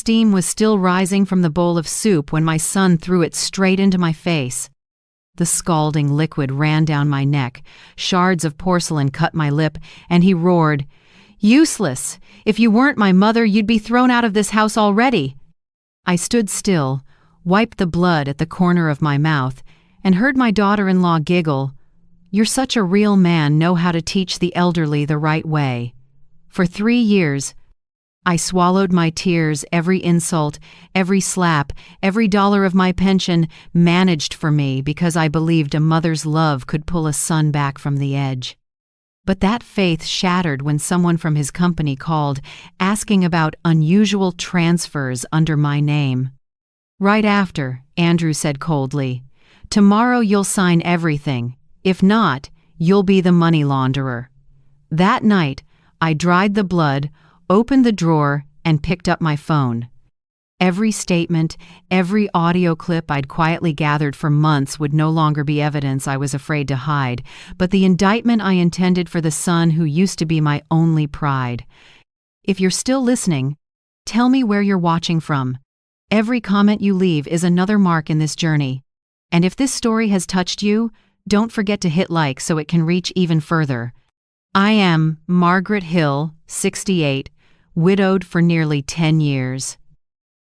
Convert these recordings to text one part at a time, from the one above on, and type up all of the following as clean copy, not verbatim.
steam was still rising from the bowl of soup when my son threw it straight into my face. The scalding liquid ran down my neck, shards of porcelain cut my lip, and he roared, "Useless! If you weren't my mother, you'd be thrown out of this house already!" I stood still, wiped the blood at the corner of my mouth, and heard my daughter-in-law giggle. "You're such a real man, know how to teach the elderly the right way." For 3 years, I swallowed my tears, every insult, every slap, every dollar of my pension managed for me because I believed a mother's love could pull a son back from the edge. But that faith shattered when someone from his company called, asking about unusual transfers under my name. Right after, Andrew said coldly, "Tomorrow you'll sign everything. If not, you'll be the money launderer." That night, I dried the blood, opened the drawer, and picked up my phone. Every statement, every audio clip I'd quietly gathered for months would no longer be evidence I was afraid to hide, but the indictment I intended for the son who used to be my only pride. If you're still listening, tell me where you're watching from. Every comment you leave is another mark in this journey. And if this story has touched you, don't forget to hit like so it can reach even further. I am Margaret Hill, 68, widowed for nearly 10 years.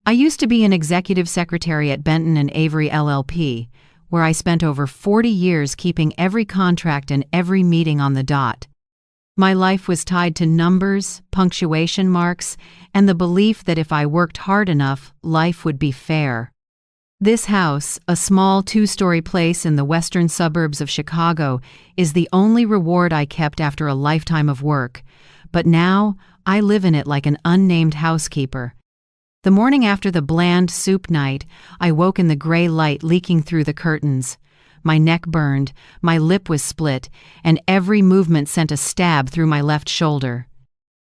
I used to be an executive secretary at Benton and Avery LLP, where I spent over 40 years keeping every contract and every meeting on the dot. My life was tied to numbers, punctuation marks, and the belief that if I worked hard enough, life would be fair. This house, a small 2-story place in the western suburbs of Chicago, is the only reward I kept after a lifetime of work. But now, I live in it like an unnamed housekeeper. The morning after the bland soup night, I woke in the gray light leaking through the curtains. My neck burned, my lip was split, and every movement sent a stab through my left shoulder.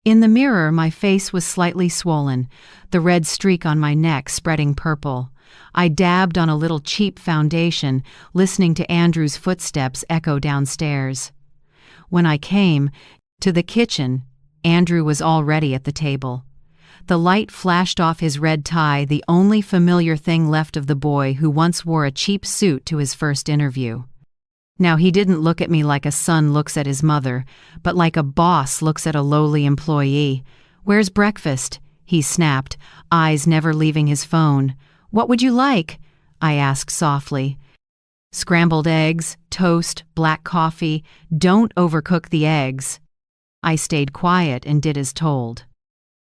In the mirror, my face was slightly swollen, the red streak on my neck spreading purple. I dabbed on a little cheap foundation, listening to Andrew's footsteps echo downstairs. When I came to the kitchen, Andrew was already at the table. The light flashed off his red tie, the only familiar thing left of the boy who once wore a cheap suit to his first interview. Now he didn't look at me like a son looks at his mother, but like a boss looks at a lowly employee. "Where's breakfast?" he snapped, eyes never leaving his phone. "What would you like?" I asked softly. "Scrambled eggs, toast, black coffee. Don't overcook the eggs." I stayed quiet and did as told.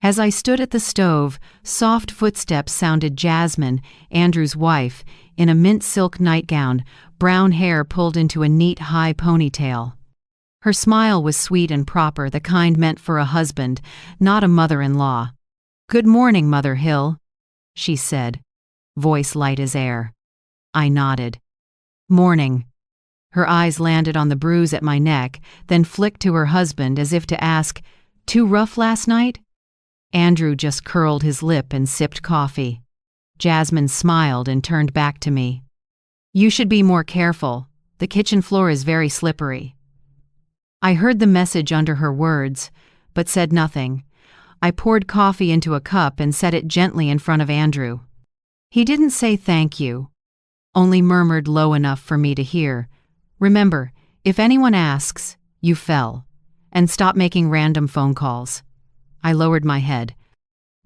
As I stood at the stove, soft footsteps sounded. Jasmine, Andrew's wife, in a mint silk nightgown, brown hair pulled into a neat high ponytail. Her smile was sweet and proper, the kind meant for a husband, not a mother-in-law. "Good morning, Mother Hill," she said, voice light as air. I nodded. "Morning." Her eyes landed on the bruise at my neck, then flicked to her husband as if to ask, "Too rough last night?" Andrew just curled his lip and sipped coffee. Jasmine smiled and turned back to me. "You should be more careful. The kitchen floor is very slippery." I heard the message under her words, but said nothing. I poured coffee into a cup and set it gently in front of Andrew. He didn't say thank you, only murmured low enough for me to hear, "Remember, if anyone asks, you fell. And stop making random phone calls." I lowered my head.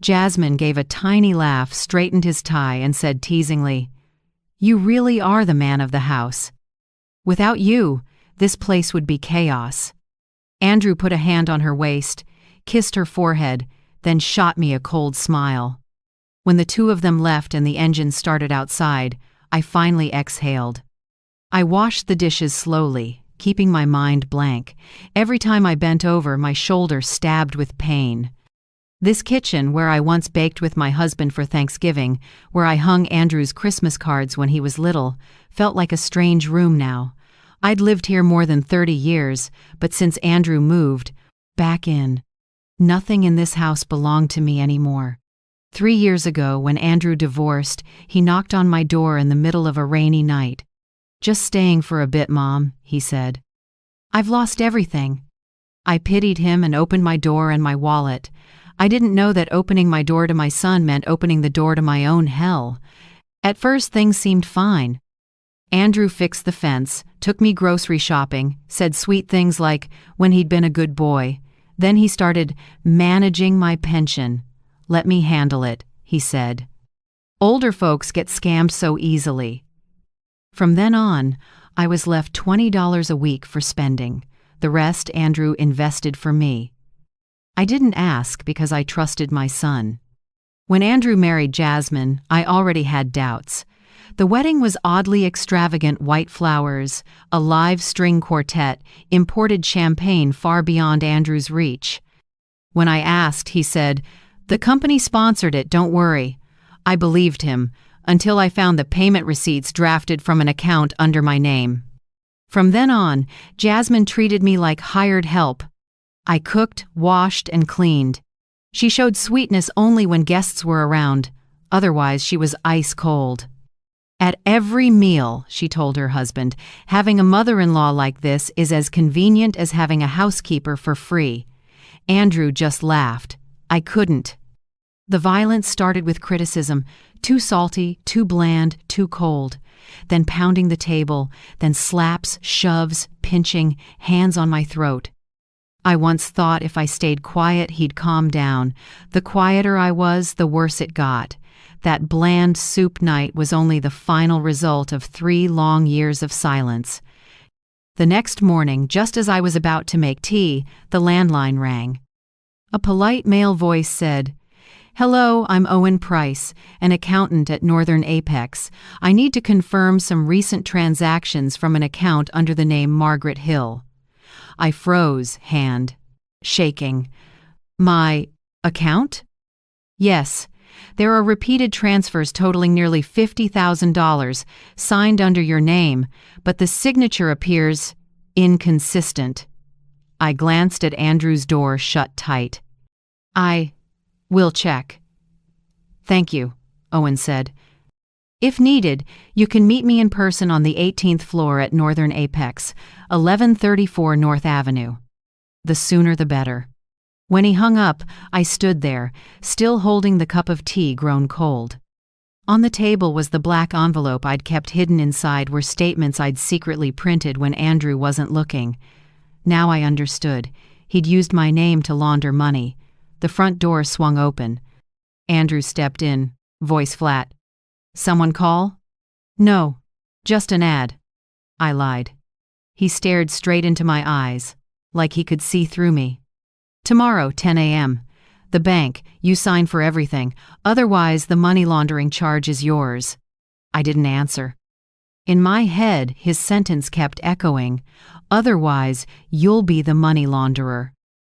Jasmine gave a tiny laugh, straightened his tie, and said teasingly, "You really are the man of the house. Without you, this place would be chaos." Andrew put a hand on her waist, kissed her forehead, then shot me a cold smile. When the two of them left and the engine started outside, I finally exhaled. I washed the dishes slowly, keeping my mind blank. Every time I bent over, my shoulder stabbed with pain. This kitchen, where I once baked with my husband for Thanksgiving, where I hung Andrew's Christmas cards when he was little, felt like a strange room now. I'd lived here more than 30 years, but since Andrew moved, back in. Nothing in this house belonged to me anymore. 3 years ago, when Andrew divorced, he knocked on my door in the middle of a rainy night. "Just staying for a bit, Mom," he said. "I've lost everything." I pitied him and opened my door and my wallet. I didn't know that opening my door to my son meant opening the door to my own hell. At first, things seemed fine. Andrew fixed the fence, took me grocery shopping, said sweet things like when he'd been a good boy. Then he started managing my pension. "Let me handle it," he said. "Older folks get scammed so easily." From then on, I was left $20 a week for spending. The rest Andrew invested for me. I didn't ask because I trusted my son. When Andrew married Jasmine, I already had doubts. The wedding was oddly extravagant: white flowers, a live string quartet, imported champagne far beyond Andrew's reach. When I asked, he said, "The company sponsored it, don't worry." I believed him, until I found the payment receipts drafted from an account under my name. From then on, Jasmine treated me like hired help. I cooked, washed, and cleaned. She showed sweetness only when guests were around. Otherwise, she was ice cold. "At every meal," she told her husband, "having a mother-in-law like this is as convenient as having a housekeeper for free." Andrew just laughed. I couldn't. The violence started with criticism: too salty, too bland, too cold. Then pounding the table, then slaps, shoves, pinching, hands on my throat. I once thought if I stayed quiet, he'd calm down. The quieter I was, the worse it got. That bland soup night was only the final result of 3 long years of silence. The next morning, just as I was about to make tea, the landline rang. A polite male voice said, "Hello, I'm Owen Price, an accountant at Northern Apex. I need to confirm some recent transactions from an account under the name Margaret Hill." I froze, hand shaking. "My account?" "Yes. There are repeated transfers totaling nearly $50,000 signed under your name, but the signature appears inconsistent." I glanced at Andrew's door shut tight. "We'll check." "Thank you," Owen said. "If needed, you can meet me in person on the 18th floor at Northern Apex, 1134 North Avenue. The sooner the better." When he hung up, I stood there, still holding the cup of tea grown cold. On the table was the black envelope I'd kept hidden inside were statements I'd secretly printed when Andrew wasn't looking. Now I understood. He'd used my name to launder money. The front door swung open. Andrew stepped in, voice flat. "Someone call?" "No, just an ad." I lied. He stared straight into my eyes, like he could see through me. "Tomorrow, 10 a.m. The bank, you sign for everything. Otherwise, the money laundering charge is yours." I didn't answer. In my head, his sentence kept echoing. "Otherwise, you'll be the money launderer."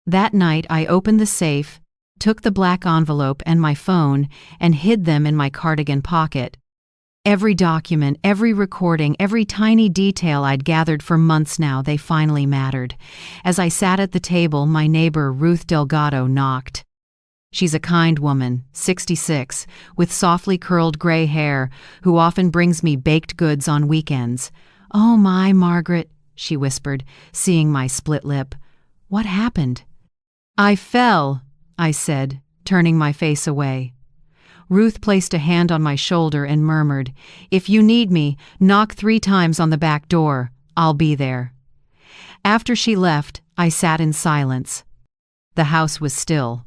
That night, I opened the safe, took the black envelope and my phone, and hid them in my cardigan pocket. Every document, every recording, every tiny detail I'd gathered for months now, they finally mattered. As I sat at the table, my neighbor Ruth Delgado knocked. She's a kind woman, 66, with softly curled gray hair, who often brings me baked goods on weekends. "Oh my, Margaret," she whispered, seeing my split lip. "What happened?" "I fell," I said, turning my face away. Ruth placed a hand on my shoulder and murmured, "If you need me, knock 3 times on the back door. I'll be there." After she left, I sat in silence. The house was still.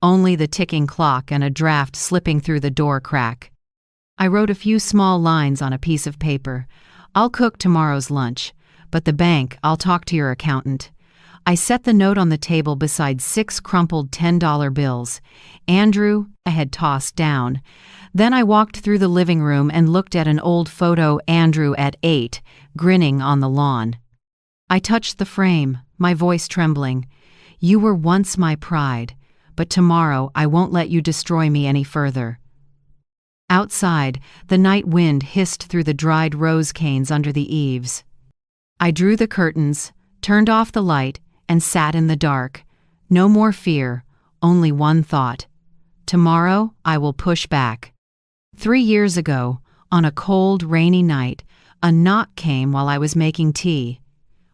Only the ticking clock and a draft slipping through the door crack. I wrote a few small lines on a piece of paper. "I'll cook tomorrow's lunch, but the bank, I'll talk to your accountant." I set the note on the table beside 6 crumpled $10 bills. Andrew, I had tossed down. Then I walked through the living room and looked at an old photo, Andrew at 8, grinning on the lawn. I touched the frame, my voice trembling. "You were once my pride, but tomorrow I won't let you destroy me any further." Outside, the night wind hissed through the dried rose canes under the eaves. I drew the curtains, turned off the light, and sat in the dark. No more fear, only one thought. Tomorrow I will push back. 3 years ago, on a cold, rainy night, a knock came while I was making tea.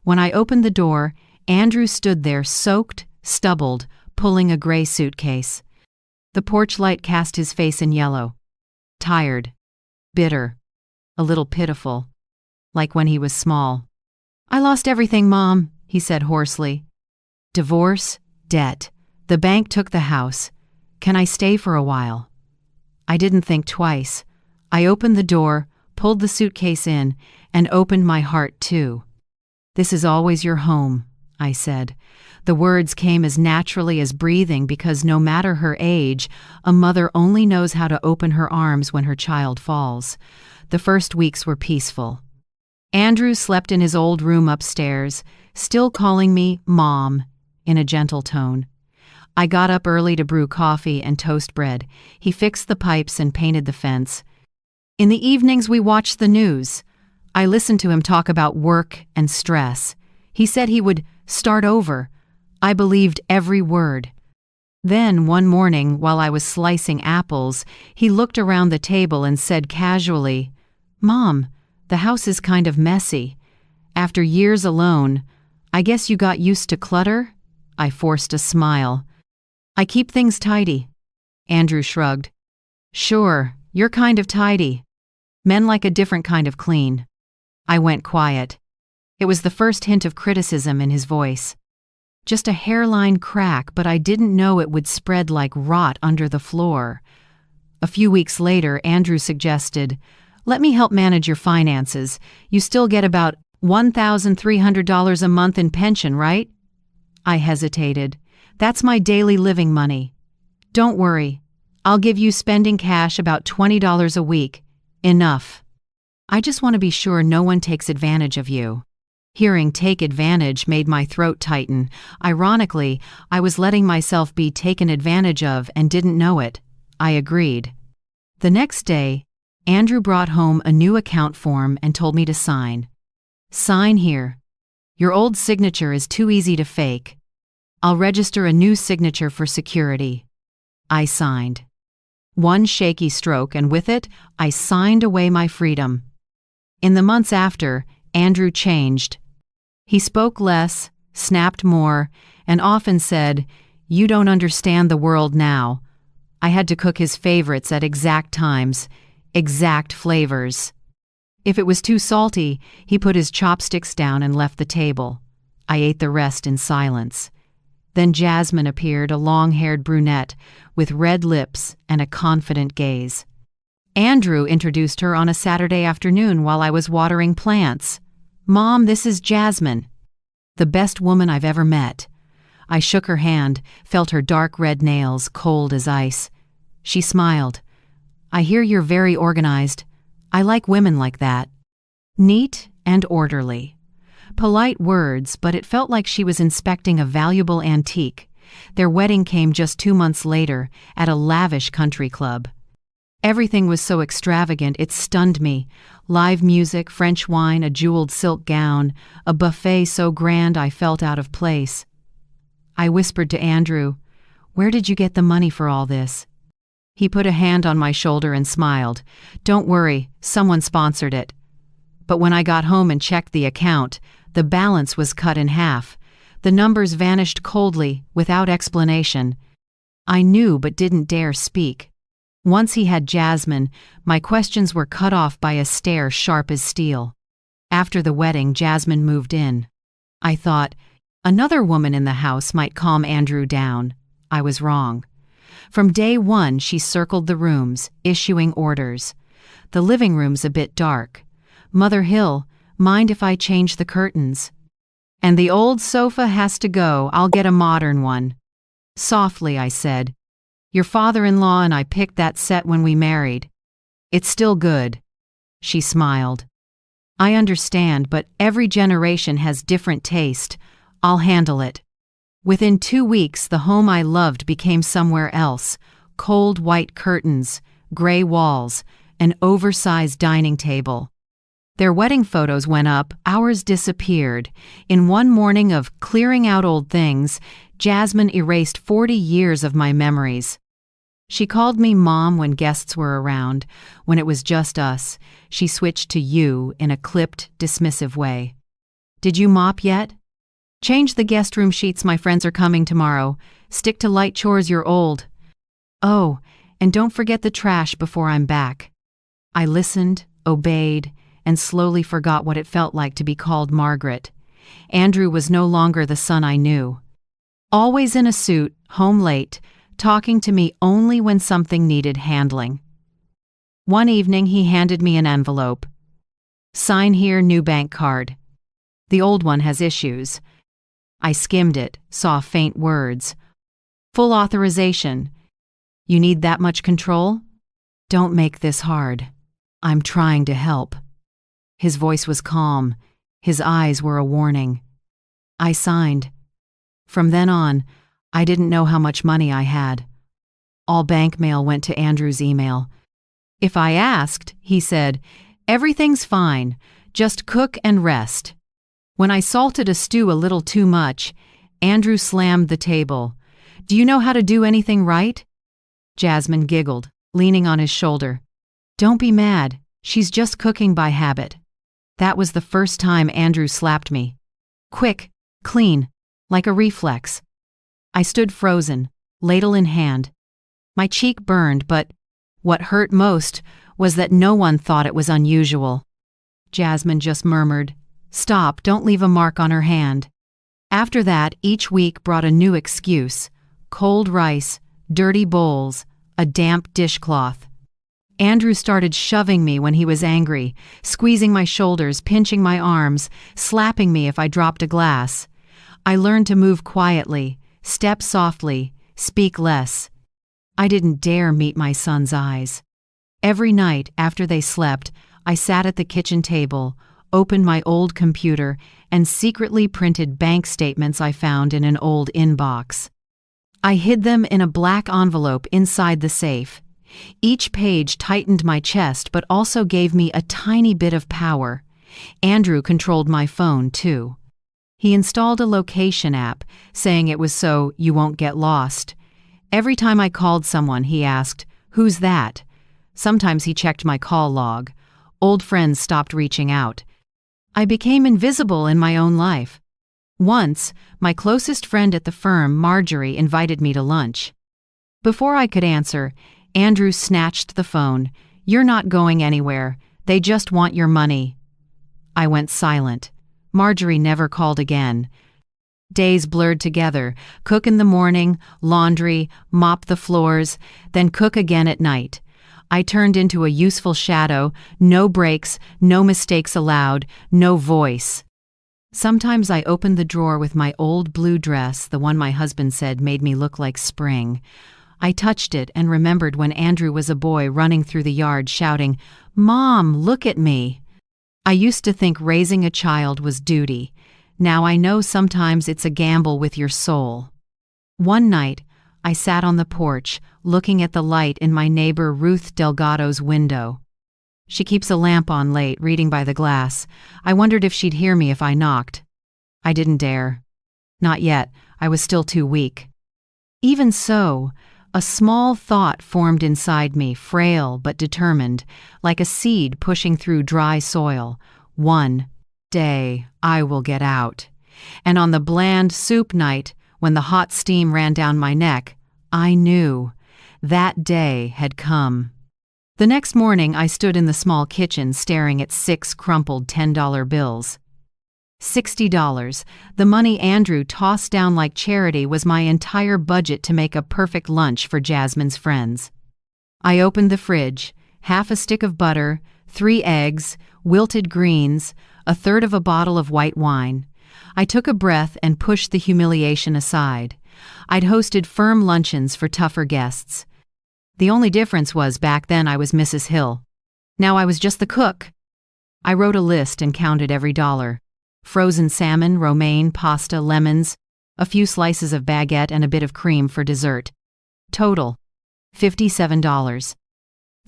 When I opened the door, Andrew stood there soaked, stubbled, pulling a gray suitcase. The porch light cast his face in yellow. Tired. Bitter. A little pitiful. Like when he was small. "I lost everything, Mom," he said hoarsely. "Divorce, debt. The bank took the house. Can I stay for a while?" I didn't think twice. I opened the door, pulled the suitcase in, and opened my heart too. "This is always your home," I said. The words came as naturally as breathing because no matter her age, a mother only knows how to open her arms when her child falls. The first weeks were peaceful. Andrew slept in his old room upstairs, still calling me Mom in a gentle tone. I got up early to brew coffee and toast bread. He fixed the pipes and painted the fence. In the evenings, we watched the news. I listened to him talk about work and stress. He said he would start over. I believed every word. Then, one morning, while I was slicing apples, he looked around the table and said casually, "Mom, the house is kind of messy. After years alone, I guess you got used to clutter?" I forced a smile. "I keep things tidy." Andrew shrugged. "Sure, you're kind of tidy. Men like a different kind of clean." I went quiet. It was the first hint of criticism in his voice. Just a hairline crack, but I didn't know it would spread like rot under the floor. A few weeks later, Andrew suggested, "Let me help manage your finances. You still get about $1,300 a month in pension, right?" I hesitated. "That's my daily living money." "Don't worry. I'll give you spending cash about $20 a week. Enough. I just want to be sure no one takes advantage of you." Hearing "take advantage" made my throat tighten. Ironically, I was letting myself be taken advantage of and didn't know it. I agreed. The next day, Andrew brought home a new account form and told me to sign. "Sign here. Your old signature is too easy to fake. I'll register a new signature for security." I signed. One shaky stroke, and with it, I signed away my freedom. In the months after, Andrew changed. He spoke less, snapped more, and often said, "You don't understand the world now." I had to cook his favorites at exact times, exact flavors. If it was too salty, he put his chopsticks down and left the table. I ate the rest in silence. Then Jasmine appeared, a long-haired brunette with red lips and a confident gaze. Andrew introduced her on a Saturday afternoon while I was watering plants. "Mom, this is Jasmine." The best woman I've ever met. I shook her hand, felt her dark red nails, cold as ice. She smiled. "I hear you're very organized. I like women like that." Neat and orderly. Polite words, but it felt like she was inspecting a valuable antique. Their wedding came just 2 months later, at a lavish country club. Everything was so extravagant it stunned me. Live music, French wine, a jeweled silk gown, a buffet so grand I felt out of place. I whispered to Andrew, "Where did you get the money for all this?" He put a hand on my shoulder and smiled. "Don't worry, someone sponsored it." But when I got home and checked the account, the balance was cut in half. The numbers vanished coldly, without explanation. I knew but didn't dare speak. Once he had Jasmine, my questions were cut off by a stare sharp as steel. After the wedding, Jasmine moved in. I thought, another woman in the house might calm Andrew down. I was wrong. From day one, she circled the rooms, issuing orders. "The living room's a bit dark. Mother Hill, mind if I change the curtains? And the old sofa has to go, I'll get a modern one." Softly, I said, "Your father-in-law and I picked that set when we married. It's still good." She smiled. "I understand, but every generation has different taste. I'll handle it." Within 2 weeks, the home I loved became somewhere else. Cold white curtains, gray walls, an oversized dining table. Their wedding photos went up, ours disappeared. In one morning of clearing out old things, Jasmine erased 40 years of my memories. She called me Mom when guests were around. When it was just us, she switched to you in a clipped, dismissive way. "Did you mop yet?" "Change the guest room sheets, my friends are coming tomorrow." Stick to light chores, you're old. Oh, and don't forget the trash before I'm back. I listened, obeyed, and slowly forgot what it felt like to be called Margaret. Andrew was no longer the son I knew. Always in a suit, home late, talking to me only when something needed handling. One evening he handed me an envelope. Sign here, new bank card. The old one has issues. I skimmed it, saw faint words. Full authorization. You need that much control? Don't make this hard. I'm trying to help. His voice was calm. His eyes were a warning. I signed. From then on, I didn't know how much money I had. All bank mail went to Andrew's email. If I asked, he said, everything's fine, just cook and rest. When I salted a stew a little too much, Andrew slammed the table. Do you know how to do anything right? Jasmine giggled, leaning on his shoulder. Don't be mad, she's just cooking by habit. That was the first time Andrew slapped me. Quick, clean, like a reflex. I stood frozen, ladle in hand. My cheek burned, but what hurt most was that no one thought it was unusual. Jasmine just murmured, Stop, don't leave a mark on her hand. After that, each week brought a new excuse. Cold rice, dirty bowls, a damp dishcloth. Andrew started shoving me when he was angry, squeezing my shoulders, pinching my arms, slapping me if I dropped a glass. I learned to move quietly, step softly, speak less. I didn't dare meet my son's eyes. Every night after they slept, I sat at the kitchen table, opened my old computer, and secretly printed bank statements I found in an old inbox. I hid them in a black envelope inside the safe. Each page tightened my chest but also gave me a tiny bit of power. Andrew controlled my phone, too. He installed a location app, saying it was so you won't get lost. Every time I called someone, he asked, "Who's that?" Sometimes he checked my call log. Old friends stopped reaching out. I became invisible in my own life. Once, my closest friend at the firm, Marjorie, invited me to lunch. Before I could answer, Andrew snatched the phone. "You're not going anywhere. They just want your money." I went silent. Marjorie never called again. Days blurred together. Cook in the morning, laundry, mop the floors, then cook again at night. I turned into a useful shadow, no breaks, no mistakes allowed, no voice. Sometimes I opened the drawer with my old blue dress, the one my husband said made me look like spring. I touched it and remembered when Andrew was a boy running through the yard shouting, "Mom, look at me." I used to think raising a child was duty. Now I know sometimes it's a gamble with your soul. One night, I sat on the porch, looking at the light in my neighbor Ruth Delgado's window. She keeps a lamp on late, reading by the glass. I wondered if she'd hear me if I knocked. I didn't dare. Not yet. I was still too weak. Even so, a small thought formed inside me, frail but determined, like a seed pushing through dry soil. One day, I will get out. And on the bland soup night, when the hot steam ran down my neck, I knew that day had come. The next morning, I stood in the small kitchen staring at 6 crumpled $10 bills. $60, the money Andrew tossed down like charity, was my entire budget to make a perfect lunch for Jasmine's friends. I opened the fridge, half a stick of butter, 3 eggs, wilted greens, a third of a bottle of white wine. I took a breath and pushed the humiliation aside. I'd hosted firm luncheons for tougher guests. The only difference was back then I was Mrs. Hill. Now I was just the cook. I wrote a list and counted every dollar. Frozen salmon, romaine, pasta, lemons, a few slices of baguette, and a bit of cream for dessert. Total, $57.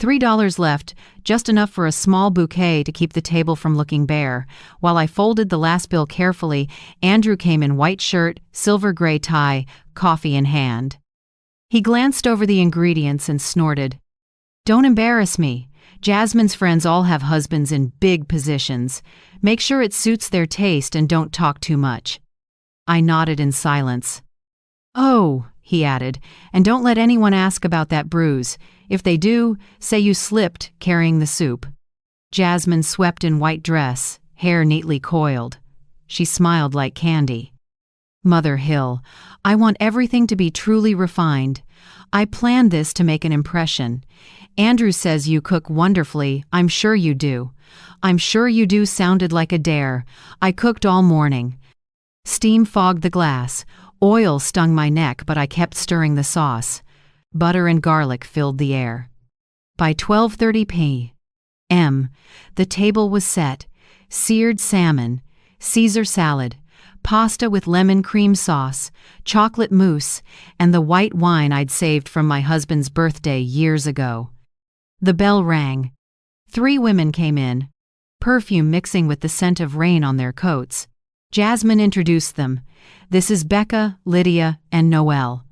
$3 left, just enough for a small bouquet to keep the table from looking bare. While I folded the last bill carefully, Andrew came in white shirt, silver gray tie, coffee in hand. He glanced over the ingredients and snorted. "Don't embarrass me. Jasmine's friends all have husbands in big positions. Make sure it suits their taste and don't talk too much." I nodded in silence. "Oh," he added, "and don't let anyone ask about that bruise. If they do, say you slipped carrying the soup." Jasmine swept in white dress, hair neatly coiled. She smiled like candy. "Mother Hill, I want everything to be truly refined. I planned this to make an impression. Andrew says you cook wonderfully. I'm sure you do. I'm sure you do sounded like a dare. I cooked all morning." Steam fogged the glass. Oil stung my neck, but I kept stirring the sauce. Butter and garlic filled the air. By 12:30 p.m., the table was set. Seared salmon, Caesar salad, pasta with lemon cream sauce, chocolate mousse, and the white wine I'd saved from my husband's birthday years ago. The bell rang. 3 women came in, perfume mixing with the scent of rain on their coats. Jasmine introduced them. "This is Becca, Lydia, and Noelle."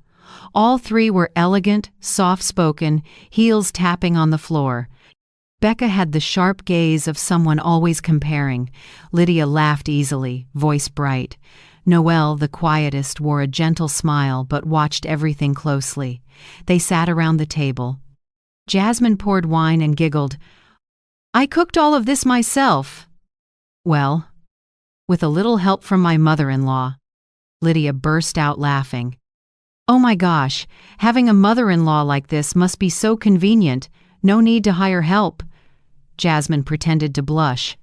All 3 were elegant, soft-spoken, heels tapping on the floor. Becca had the sharp gaze of someone always comparing. Lydia laughed easily, voice bright. Noelle, the quietest, wore a gentle smile but watched everything closely. They sat around the table. Jasmine poured wine and giggled. "I cooked all of this myself." "Well, with a little help from my mother-in-law." Lydia burst out laughing. "Oh my gosh, having a mother-in-law like this must be so convenient. No need to hire help." Jasmine pretended to blush.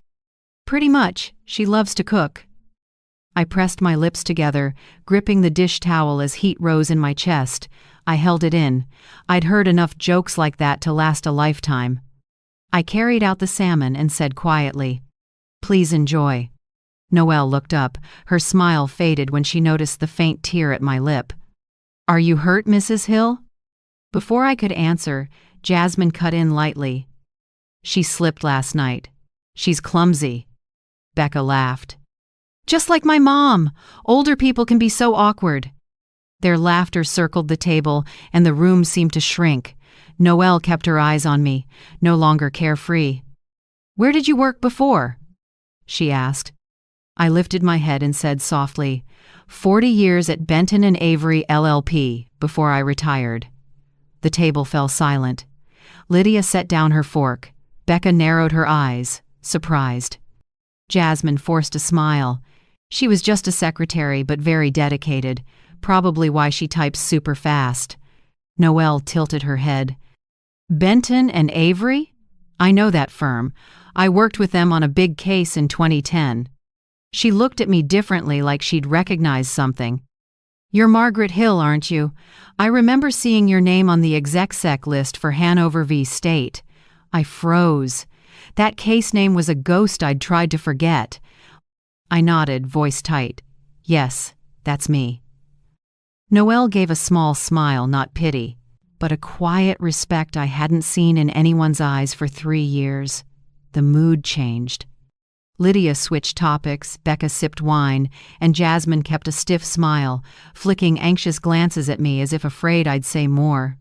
"Pretty much. She loves to cook." I pressed my lips together, gripping the dish towel as heat rose in my chest. I held it in. I'd heard enough jokes like that to last a lifetime. I carried out the salmon and said quietly, "Please enjoy." Noelle looked up. Her smile faded when she noticed the faint tear at my lip. "Are you hurt, Mrs. Hill?" Before I could answer, Jasmine cut in lightly. "She slipped last night. She's clumsy." Becca laughed. "Just like my mom. Older people can be so awkward." Their laughter circled the table, and the room seemed to shrink. Noelle kept her eyes on me, no longer carefree. "Where did you work before?" she asked. I lifted my head and said softly, 40 years at Benton and Avery LLP, before I retired." The table fell silent. Lydia set down her fork. Becca narrowed her eyes, surprised. Jasmine forced a smile. She was just a secretary, but very dedicated, probably why she types super fast. Noelle tilted her head. "Benton and Avery? I know that firm. I worked with them on a big case in 2010. She looked at me differently, like she'd recognized something. "You're Margaret Hill, aren't you? I remember seeing your name on the exec list for Hanover v. State." I froze. That case name was a ghost I'd tried to forget. I nodded, voice tight. "Yes, that's me." Noelle gave a small smile, not pity, but a quiet respect I hadn't seen in anyone's eyes for 3 years. The mood changed. Lydia switched topics, Becca sipped wine, and Jasmine kept a stiff smile, flicking anxious glances at me as if afraid I'd say more.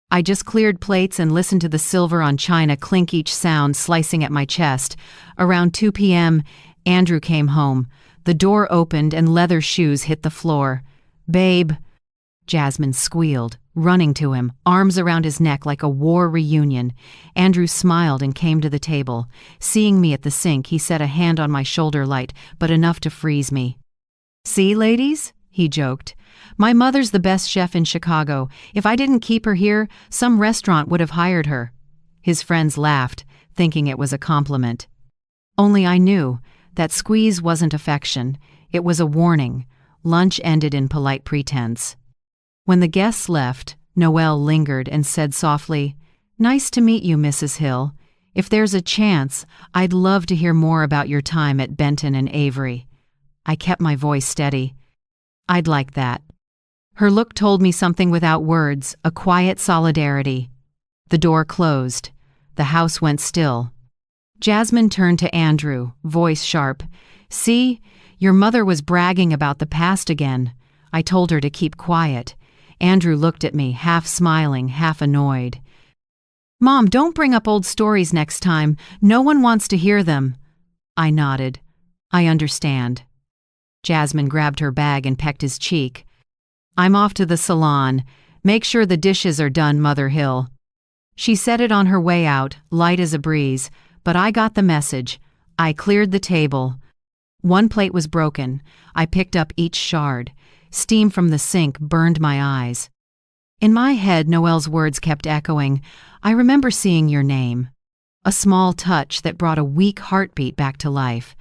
I just cleared plates and listened to the silver on china clink, each sound slicing at my chest. Around 2 p.m., Andrew came home. The door opened and leather shoes hit the floor. "Babe," Jasmine squealed, running to him, arms around his neck like a war reunion. Andrew smiled and came to the table. Seeing me at the sink, he set a hand on my shoulder, light, but enough to freeze me. "See, ladies?" he joked. "My mother's the best chef in Chicago. If I didn't keep her here, some restaurant would have hired her." His friends laughed, thinking it was a compliment. Only I knew that squeeze wasn't affection. It was a warning. Lunch ended in polite pretense. When the guests left, Noelle lingered and said softly, "Nice to meet you, Mrs. Hill. If there's a chance, I'd love to hear more about your time at Benton and Avery." I kept my voice steady. "I'd like that." Her look told me something without words, a quiet solidarity. The door closed. The house went still. Jasmine turned to Andrew, voice sharp. "See, your mother was bragging about the past again. I told her to keep quiet." Andrew looked at me, half smiling, half annoyed. "Mom, don't bring up old stories next time. No one wants to hear them." I nodded. "I understand." Jasmine grabbed her bag and pecked his cheek. I'm off to the salon. Make sure the dishes are done, Mother Hill. She said it on her way out, light as a breeze, but I got the message. I cleared the table. One plate was broken. I picked up each shard. Steam from the sink burned my eyes. In my head, Noelle's words kept echoing. I remember seeing your name. A small touch that brought a weak heartbeat back to life.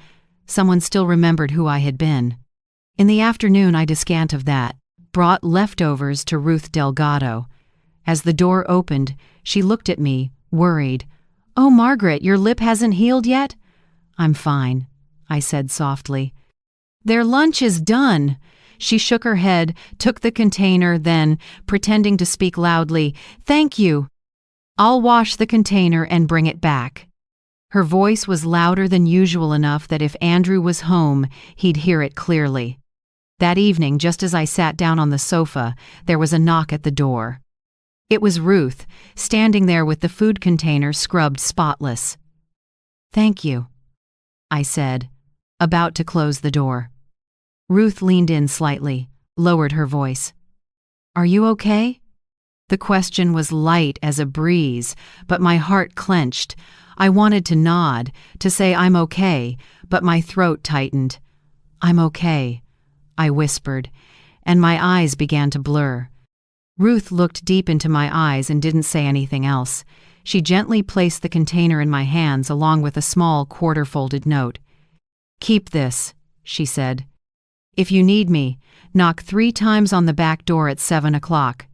Someone still remembered who I had been. In the afternoon, I descant of that, brought leftovers to Ruth Delgado. As the door opened, she looked at me, worried. "Oh, Margaret, your lip hasn't healed yet?" "I'm fine," I said softly. "Their lunch is done." She shook her head, took the container, then, pretending to speak loudly, "Thank you. I'll wash the container and bring it back." Her voice was louder than usual, enough that if Andrew was home, he'd hear it clearly. That evening, just as I sat down on the sofa, there was a knock at the door. It was Ruth, standing there with the food container scrubbed spotless. "Thank you," I said, about to close the door. Ruth leaned in slightly, lowered her voice. "Are you okay?" The question was light as a breeze, but my heart clenched. I wanted to nod, to say I'm okay, but my throat tightened. "I'm okay," I whispered, and my eyes began to blur. Ruth looked deep into my eyes and didn't say anything else. She gently placed the container in my hands along with a small quarter-folded note. "Keep this," she said. "If you need me, knock 3 times on the back door at 7 o'clock.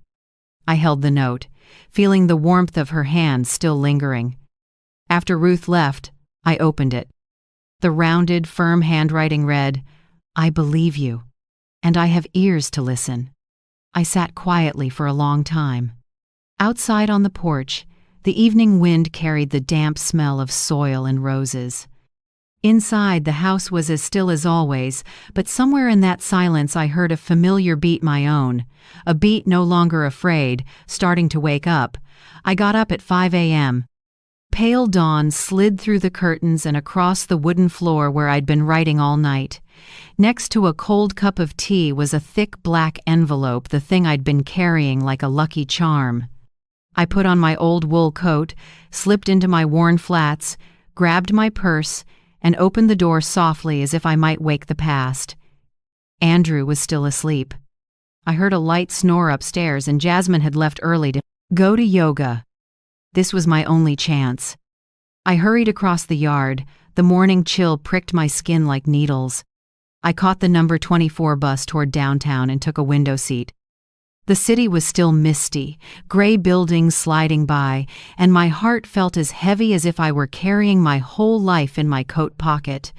I held the note, feeling the warmth of her hand still lingering. After Ruth left, I opened it. The rounded, firm handwriting read, "I believe you, and I have ears to listen." I sat quietly for a long time. Outside on the porch, the evening wind carried the damp smell of soil and roses. Inside, the house was as still as always, but somewhere in that silence I heard a familiar beat, my own, a beat no longer afraid, starting to wake up. I got up at 5 a.m. Pale dawn slid through the curtains and across the wooden floor where I'd been writing all night. Next to a cold cup of tea was a thick black envelope, the thing I'd been carrying like a lucky charm. I put on my old wool coat, slipped into my worn flats, grabbed my purse, and opened the door softly as if I might wake the past. Andrew was still asleep. I heard a light snore upstairs, and Jasmine had left early to go to yoga. This was my only chance. I hurried across the yard. The morning chill pricked my skin like needles. I caught the number 24 bus toward downtown and took a window seat. The city was still misty, gray buildings sliding by, and my heart felt as heavy as if I were carrying my whole life in my coat pocket.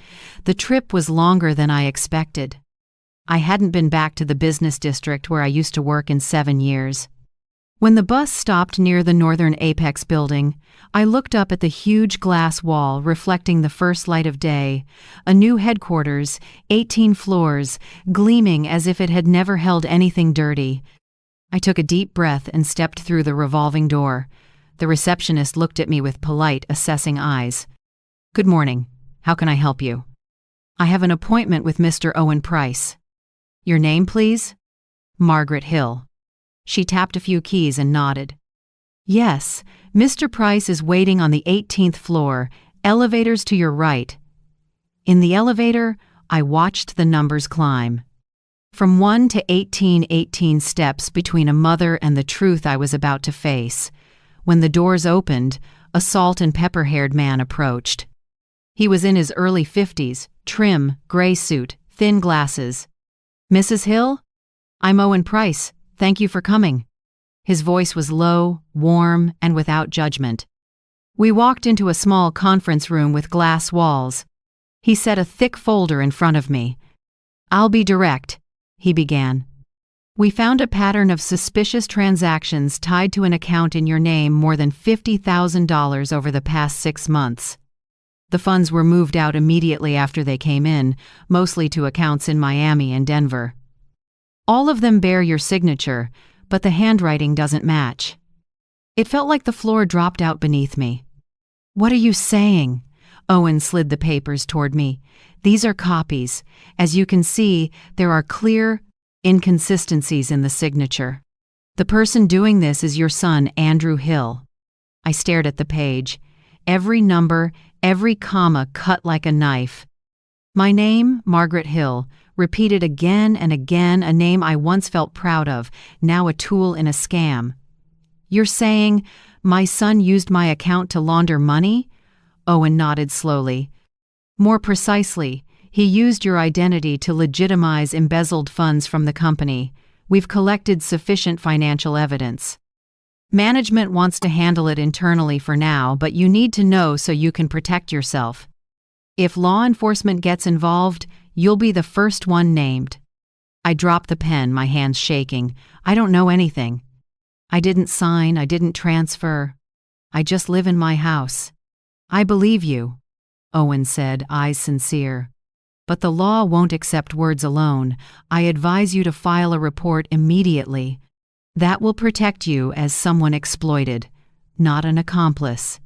The trip was longer than I expected. I hadn't been back to the business district where I used to work in 7 years. When the bus stopped near the Northern Apex building, I looked up at the huge glass wall reflecting the first light of day, a new headquarters, 18 floors, gleaming as if it had never held anything dirty. I took a deep breath and stepped through the revolving door. The receptionist looked at me with polite, assessing eyes. "Good morning. How can I help you?" "I have an appointment with Mr. Owen Price." "Your name, please?" "Margaret Hill." She tapped a few keys and nodded. "Yes, Mr. Price is waiting on the 18th floor, elevators to your right." In the elevator, I watched the numbers climb. From 1 to 18 steps between a mother and the truth I was about to face. When the doors opened, a salt and pepper-haired man approached. He was in his early 50s, trim, gray suit, thin glasses. "Mrs. Hill? I'm Owen Price. Thank you for coming." His voice was low, warm, and without judgment. We walked into a small conference room with glass walls. He set a thick folder in front of me. "I'll be direct," he began. "We found a pattern of suspicious transactions tied to an account in your name more than $50,000 over the past 6 months. The funds were moved out immediately after they came in, mostly to accounts in Miami and Denver. All of them bear your signature, but the handwriting doesn't match." It felt like the floor dropped out beneath me. "What are you saying?" Owen slid the papers toward me. "These are copies. As you can see, there are clear Inconsistencies in the signature. The person doing this is your son, Andrew Hill. I stared at the page. Every number, every comma cut like a knife. My name, Margaret Hill, repeated again and again, a name I once felt proud of, now a tool in a scam. You're saying my son used my account to launder money? Owen nodded slowly. More precisely, he used your identity to legitimize embezzled funds from the company. We've collected sufficient financial evidence. Management wants to handle it internally for now, but you need to know so you can protect yourself. If law enforcement gets involved, you'll be the first one named. I dropped the pen, my hands shaking. I don't know anything. I didn't sign, I didn't transfer. I just live in my house. I believe you, Owen said, eyes sincere. But the law won't accept words alone. I advise you to file a report immediately. That will protect you as someone exploited, not an accomplice.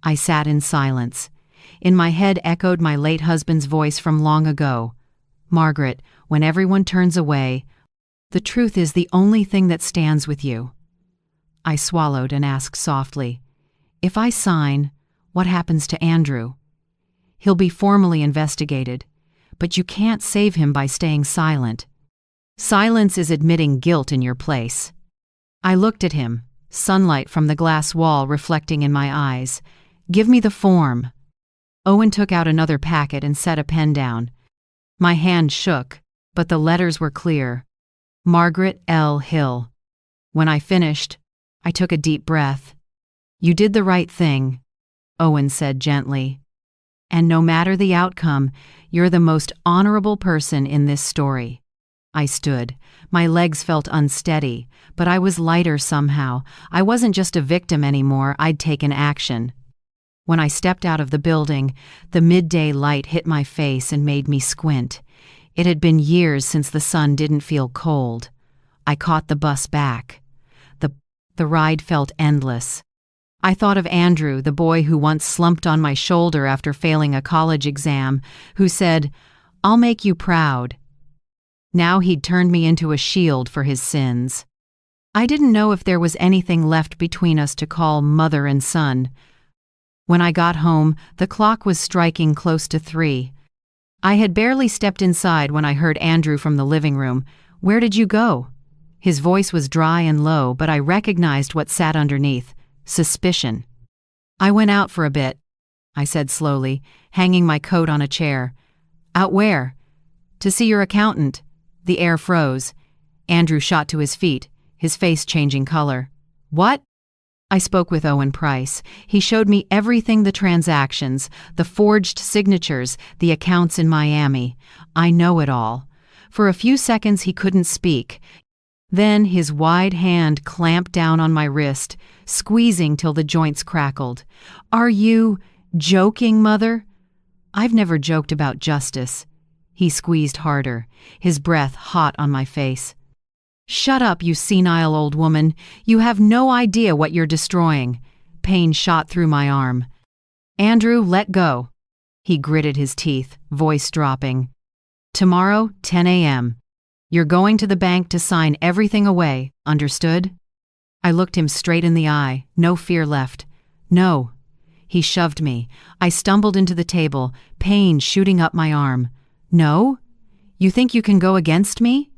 I sat in silence. In my head echoed my late husband's voice from long ago. Margaret, when everyone turns away, the truth is the only thing that stands with you. I swallowed and asked softly, if I sign, what happens to Andrew? He'll be formally investigated, but you can't save him by staying silent. Silence is admitting guilt in your place. I looked at him, sunlight from the glass wall reflecting in my eyes. Give me the form. Owen took out another packet and set a pen down. My hand shook, but the letters were clear. Margaret L. Hill. When I finished, I took a deep breath. You did the right thing, Owen said gently. And no matter the outcome, you're the most honorable person in this story. I stood. My legs felt unsteady, but I was lighter somehow. I wasn't just a victim anymore, I'd taken action. When I stepped out of the building, the midday light hit my face and made me squint. It had been years since the sun didn't feel cold. I caught the bus back. The ride felt endless. I thought of Andrew, the boy who once slumped on my shoulder after failing a college exam, who said, "I'll make you proud." Now he'd turned me into a shield for his sins. I didn't know if there was anything left between us to call mother and son. When I got home, the clock was striking close to 3. I had barely stepped inside when I heard Andrew from the living room. "Where did you go?" His voice was dry and low, but I recognized what sat underneath. Suspicion. "I went out for a bit," I said slowly, hanging my coat on a chair. "Out where?" "To see your accountant." The air froze. Andrew shot to his feet, his face changing color. "What?" I spoke with Owen Price. He showed me everything, the transactions, the forged signatures, the accounts in Miami. I know it all. For a few seconds he couldn't speak. Then his wide hand clamped down on my wrist, squeezing till the joints crackled. "Are you joking, Mother?" "I've never joked about justice." He squeezed harder, his breath hot on my face. "Shut up, you senile old woman. You have no idea what you're destroying." Pain shot through my arm. "Andrew, let go." He gritted his teeth, voice dropping. "Tomorrow, 10 a.m. You're going to the bank to sign everything away, understood?" I looked him straight in the eye, no fear left. "No." He shoved me. I stumbled into the table, pain shooting up my arm. "No? You think you can go against me?"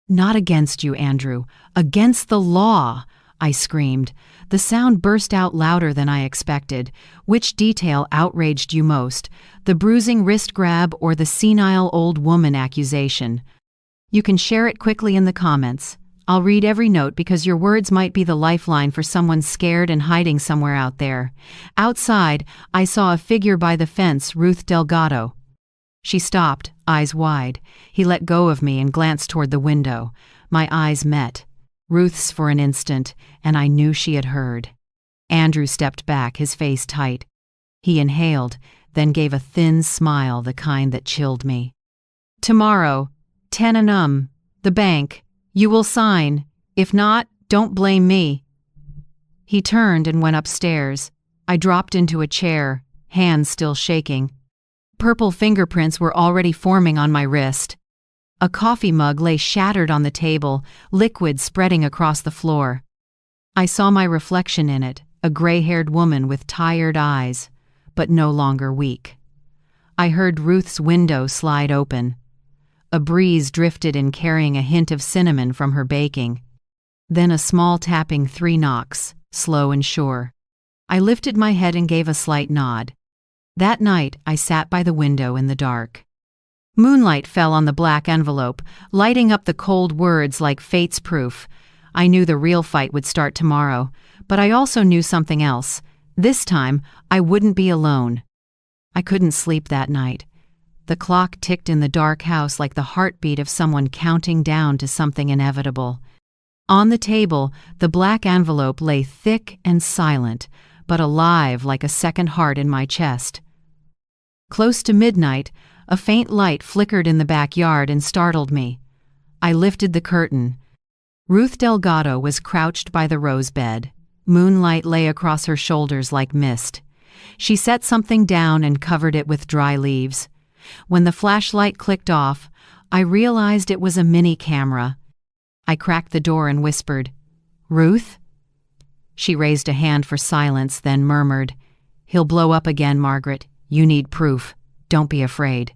"Not against you, Andrew. Against the law," I screamed. The sound burst out louder than I expected. Which detail outraged you most? The bruising wrist grab or the senile old woman accusation? You can share it quickly in the comments. I'll read every note because your words might be the lifeline for someone scared and hiding somewhere out there. Outside, I saw a figure by the fence, Ruth Delgado. She stopped, eyes wide. He let go of me and glanced toward the window. My eyes met. Ruth's for an instant, and I knew she had heard. Andrew stepped back, his face tight. He inhaled, then gave a thin smile, the kind that chilled me. "Tomorrow, 10 a.m., the bank. You will sign. If not, don't blame me." He turned and went upstairs. I dropped into a chair, hands still shaking. Purple fingerprints were already forming on my wrist. A coffee mug lay shattered on the table, liquid spreading across the floor. I saw my reflection in it, a gray-haired woman with tired eyes, but no longer weak. I heard Ruth's window slide open. A breeze drifted in, carrying a hint of cinnamon from her baking. Then a small tapping, 3 knocks, slow and sure. I lifted my head and gave a slight nod. That night, I sat by the window in the dark. Moonlight fell on the black envelope, lighting up the cold words like fate's proof. I knew the real fight would start tomorrow, but I also knew something else. This time, I wouldn't be alone. I couldn't sleep that night. The clock ticked in the dark house like the heartbeat of someone counting down to something inevitable. On the table, the black envelope lay thick and silent, but alive like a second heart in my chest. Close to midnight, a faint light flickered in the backyard and startled me. I lifted the curtain. Ruth Delgado was crouched by the rose bed. Moonlight lay across her shoulders like mist. She set something down and covered it with dry leaves. When the flashlight clicked off, I realized it was a mini camera. I cracked the door and whispered, "Ruth?" She raised a hand for silence, then murmured, "He'll blow up again, Margaret. You need proof. Don't be afraid."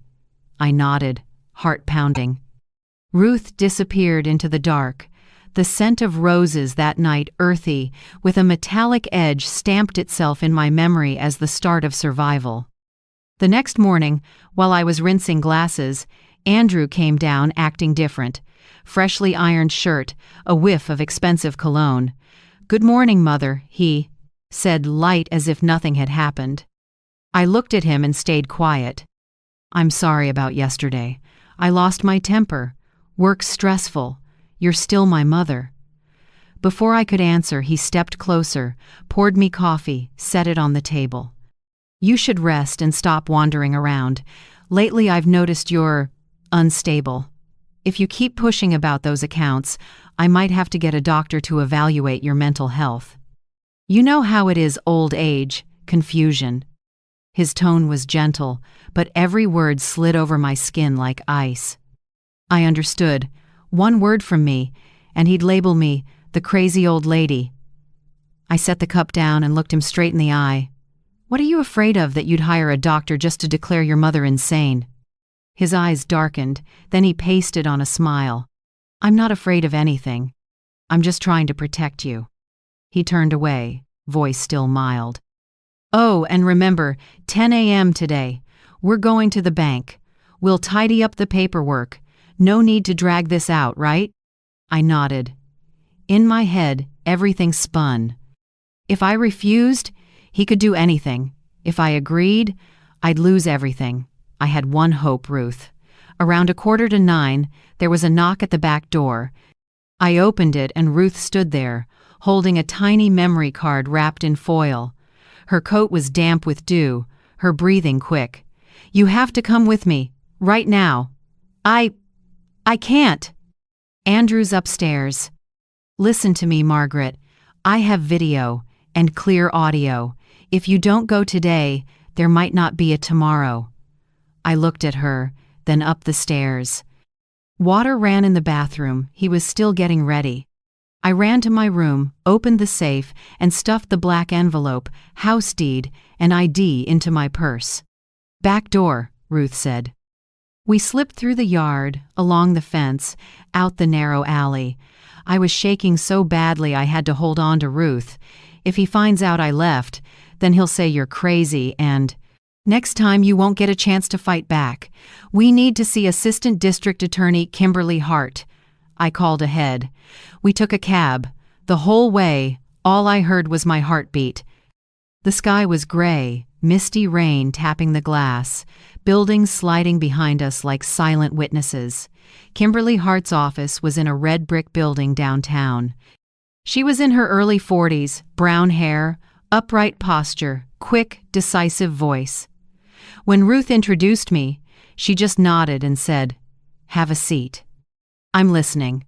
I nodded, heart pounding. Ruth disappeared into the dark. The scent of roses that night, earthy, with a metallic edge, stamped itself in my memory as the start of survival. The next morning, while I was rinsing glasses, Andrew came down acting different. Freshly ironed shirt, a whiff of expensive cologne. "Good morning, Mother," he said, light as if nothing had happened. I looked at him and stayed quiet. "I'm sorry about yesterday. I lost my temper. Work's stressful. You're still my mother." Before I could answer, he stepped closer, poured me coffee, set it on the table. "You should rest and stop wandering around. Lately I've noticed you're unstable. If you keep pushing about those accounts, I might have to get a doctor to evaluate your mental health. You know how it is, old age, confusion." His tone was gentle, but every word slid over my skin like ice. I understood. One word from me, and he'd label me the crazy old lady. I set the cup down and looked him straight in the eye. "What are you afraid of that you'd hire a doctor just to declare your mother insane?" His eyes darkened, then he pasted on a smile. "I'm not afraid of anything. I'm just trying to protect you." He turned away, voice still mild. "Oh, and remember, 10 a.m. today. We're going to the bank. We'll tidy up the paperwork. No need to drag this out, right?" I nodded. In my head, everything spun. If I refused, he could do anything. If I agreed, I'd lose everything. I had one hope, Ruth. Around 8:45, there was a knock at the back door. I opened it and Ruth stood there, holding a tiny memory card wrapped in foil. Her coat was damp with dew, her breathing quick. "You have to come with me, right now." I can't." "Andrew's upstairs. Listen to me, Margaret. I have video and clear audio. If you don't go today, there might not be a tomorrow." I looked at her, then up the stairs. Water ran in the bathroom. He was still getting ready. I ran to my room, opened the safe, and stuffed the black envelope, house deed, and ID into my purse. "Back door," Ruth said. We slipped through the yard, along the fence, out the narrow alley. I was shaking so badly I had to hold on to Ruth. If he finds out I left, then he'll say you're crazy and, "Next time you won't get a chance to fight back. We need to see Assistant District Attorney Kimberly Hart." I called ahead. We took a cab. The whole way, all I heard was my heartbeat. The sky was gray, misty rain tapping the glass, buildings sliding behind us like silent witnesses. Kimberly Hart's office was in a red brick building downtown. She was in her early 40s, brown hair, upright posture, quick, decisive voice. When Ruth introduced me, she just nodded and said, "Have a seat." "I'm listening."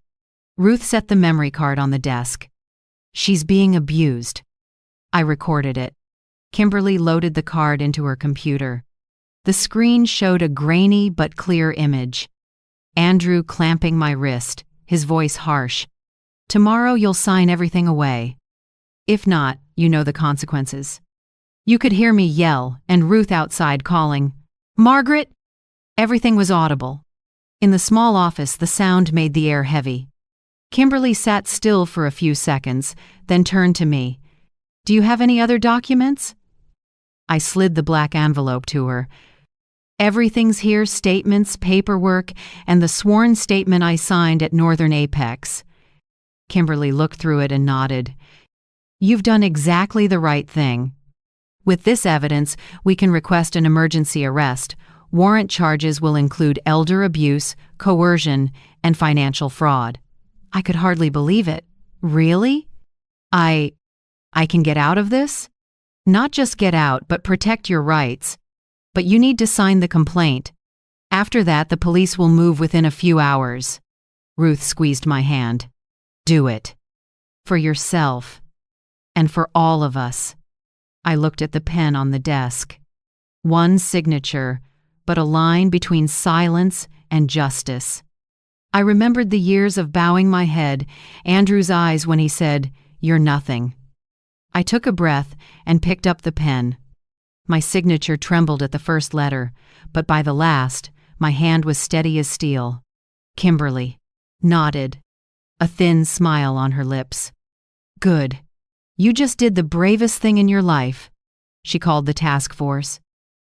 Ruth set the memory card on the desk. "She's being abused." I recorded it. Kimberly loaded the card into her computer. The screen showed a grainy but clear image. Andrew clamping my wrist, his voice harsh. "Tomorrow you'll sign everything away. If not, you know the consequences." You could hear me yell, and Ruth outside calling, "Margaret!" Everything was audible. In the small office, the sound made the air heavy. Kimberly sat still for a few seconds, then turned to me. "Do you have any other documents?" I slid the black envelope to her. "Everything's here, statements, paperwork, and the sworn statement I signed at Northern Apex." Kimberly looked through it and nodded. "You've done exactly the right thing. With this evidence, we can request an emergency arrest. Warrant charges will include elder abuse, coercion, and financial fraud." I could hardly believe it. "Really? I can get out of this?" "Not just get out, but protect your rights. But you need to sign the complaint. After that, the police will move within a few hours." Ruth squeezed my hand. "Do it. For yourself. And for all of us." I looked at the pen on the desk. One signature, but a line between silence and justice. I remembered the years of bowing my head, Andrew's eyes when he said, "You're nothing." I took a breath and picked up the pen. My signature trembled at the first letter, but by the last, my hand was steady as steel. Kimberly nodded, a thin smile on her lips. "Good. You just did the bravest thing in your life." She called the task force.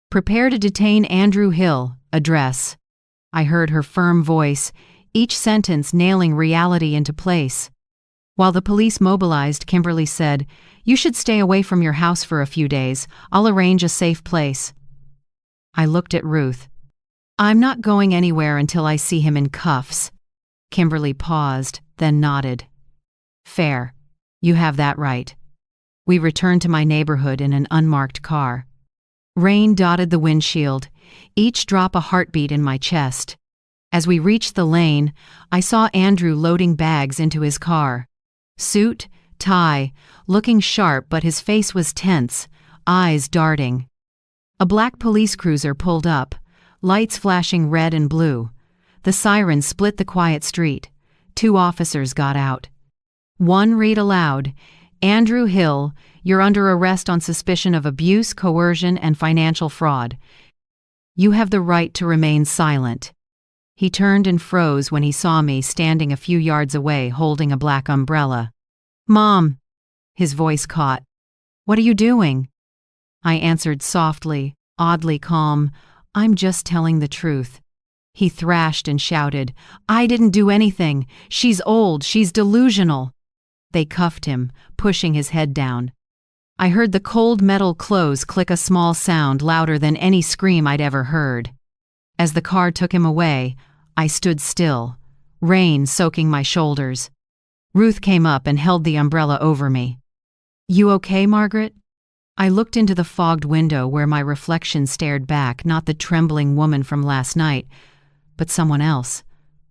"Prepare to detain Andrew Hill. Address." I heard her firm voice, each sentence nailing reality into place. While the police mobilized, Kimberly said, "You should stay away from your house for a few days. I'll arrange a safe place." I looked at Ruth. "I'm not going anywhere until I see him in cuffs." Kimberly paused, then nodded. "Fair. You have that right." We returned to my neighborhood in an unmarked car. Rain dotted the windshield, each drop a heartbeat in my chest. As we reached the lane, I saw Andrew loading bags into his car. Suit, tie, looking sharp, but his face was tense, eyes darting. A black police cruiser pulled up, lights flashing red and blue. The siren split the quiet street. 2 officers got out. One read aloud, "Andrew Hill, you're under arrest on suspicion of abuse, coercion, and financial fraud. You have the right to remain silent." He turned and froze when he saw me standing a few yards away holding a black umbrella. "Mom," his voice caught. "What are you doing?" I answered softly, oddly calm, "I'm just telling the truth." He thrashed and shouted, "I didn't do anything. She's old. She's delusional." They cuffed him, pushing his head down. I heard the cold metal close click, a small sound louder than any scream I'd ever heard. As the car took him away, I stood still, rain soaking my shoulders. Ruth came up and held the umbrella over me. "You okay, Margaret?" I looked into the fogged window where my reflection stared back, not the trembling woman from last night, but someone else,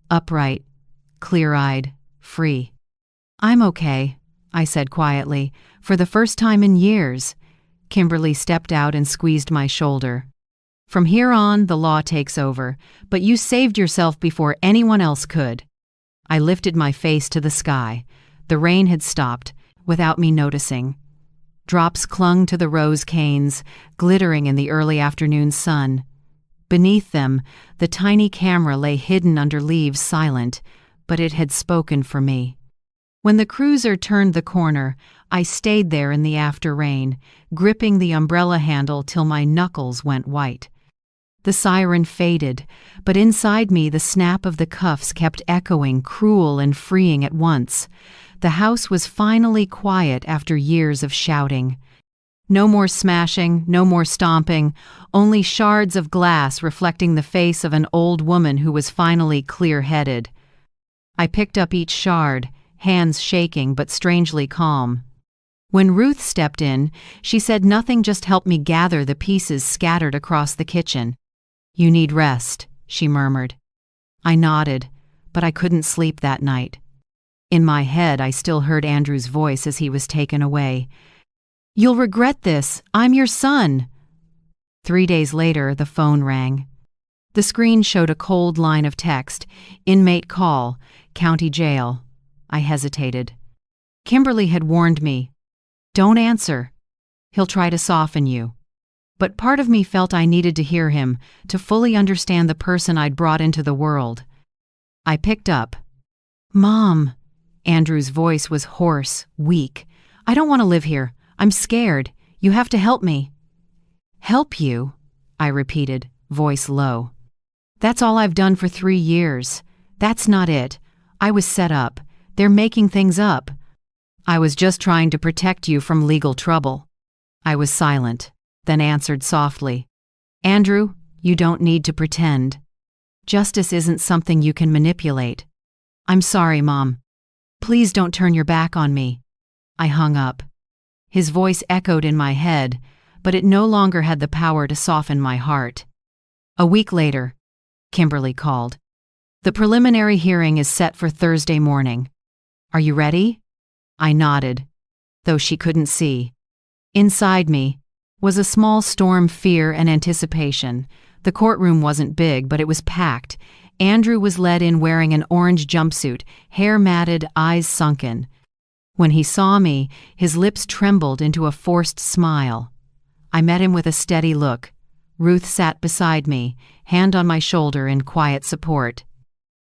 upright, clear-eyed, free. "I'm okay," I said quietly, "for the first time in years." Kimberly stepped out and squeezed my shoulder. "From here on, the law takes over, but you saved yourself before anyone else could." I lifted my face to the sky. The rain had stopped, without me noticing. Drops clung to the rose canes, glittering in the early afternoon sun. Beneath them, the tiny camera lay hidden under leaves, silent, but it had spoken for me. When the cruiser turned the corner, I stayed there in the after rain, gripping the umbrella handle till my knuckles went white. The siren faded, but inside me the snap of the cuffs kept echoing, cruel and freeing at once. The house was finally quiet after years of shouting. No more smashing, no more stomping, only shards of glass reflecting the face of an old woman who was finally clear-headed. I picked up each shard, hands shaking but strangely calm. When Ruth stepped in, she said nothing, just helped me gather the pieces scattered across the kitchen. "You need rest," she murmured. I nodded, but I couldn't sleep that night. In my head, I still heard Andrew's voice as he was taken away. "You'll regret this. I'm your son." 3 days later, the phone rang. The screen showed a cold line of text, "Inmate call, county jail." I hesitated. Kimberly had warned me, "Don't answer. He'll try to soften you." But part of me felt I needed to hear him, to fully understand the person I'd brought into the world. I picked up. "Mom." Andrew's voice was hoarse, weak. "I don't want to live here. I'm scared. You have to help me." "Help you?" I repeated, voice low. "That's all I've done for 3 years. That's not it. I was set up. They're making things up. I was just trying to protect you from legal trouble." I was silent, then answered softly, "Andrew, you don't need to pretend. Justice isn't something you can manipulate. I'm sorry, Mom. Please don't turn your back on me." I hung up. His voice echoed in my head, but it no longer had the power to soften my heart. A week later, Kimberly called. "The preliminary hearing is set for Thursday morning. Are you ready?" I nodded, though she couldn't see. Inside me was a small storm of fear and anticipation. The courtroom wasn't big, but it was packed. Andrew was led in wearing an orange jumpsuit, hair matted, eyes sunken. When he saw me, his lips trembled into a forced smile. I met him with a steady look. Ruth sat beside me, hand on my shoulder in quiet support.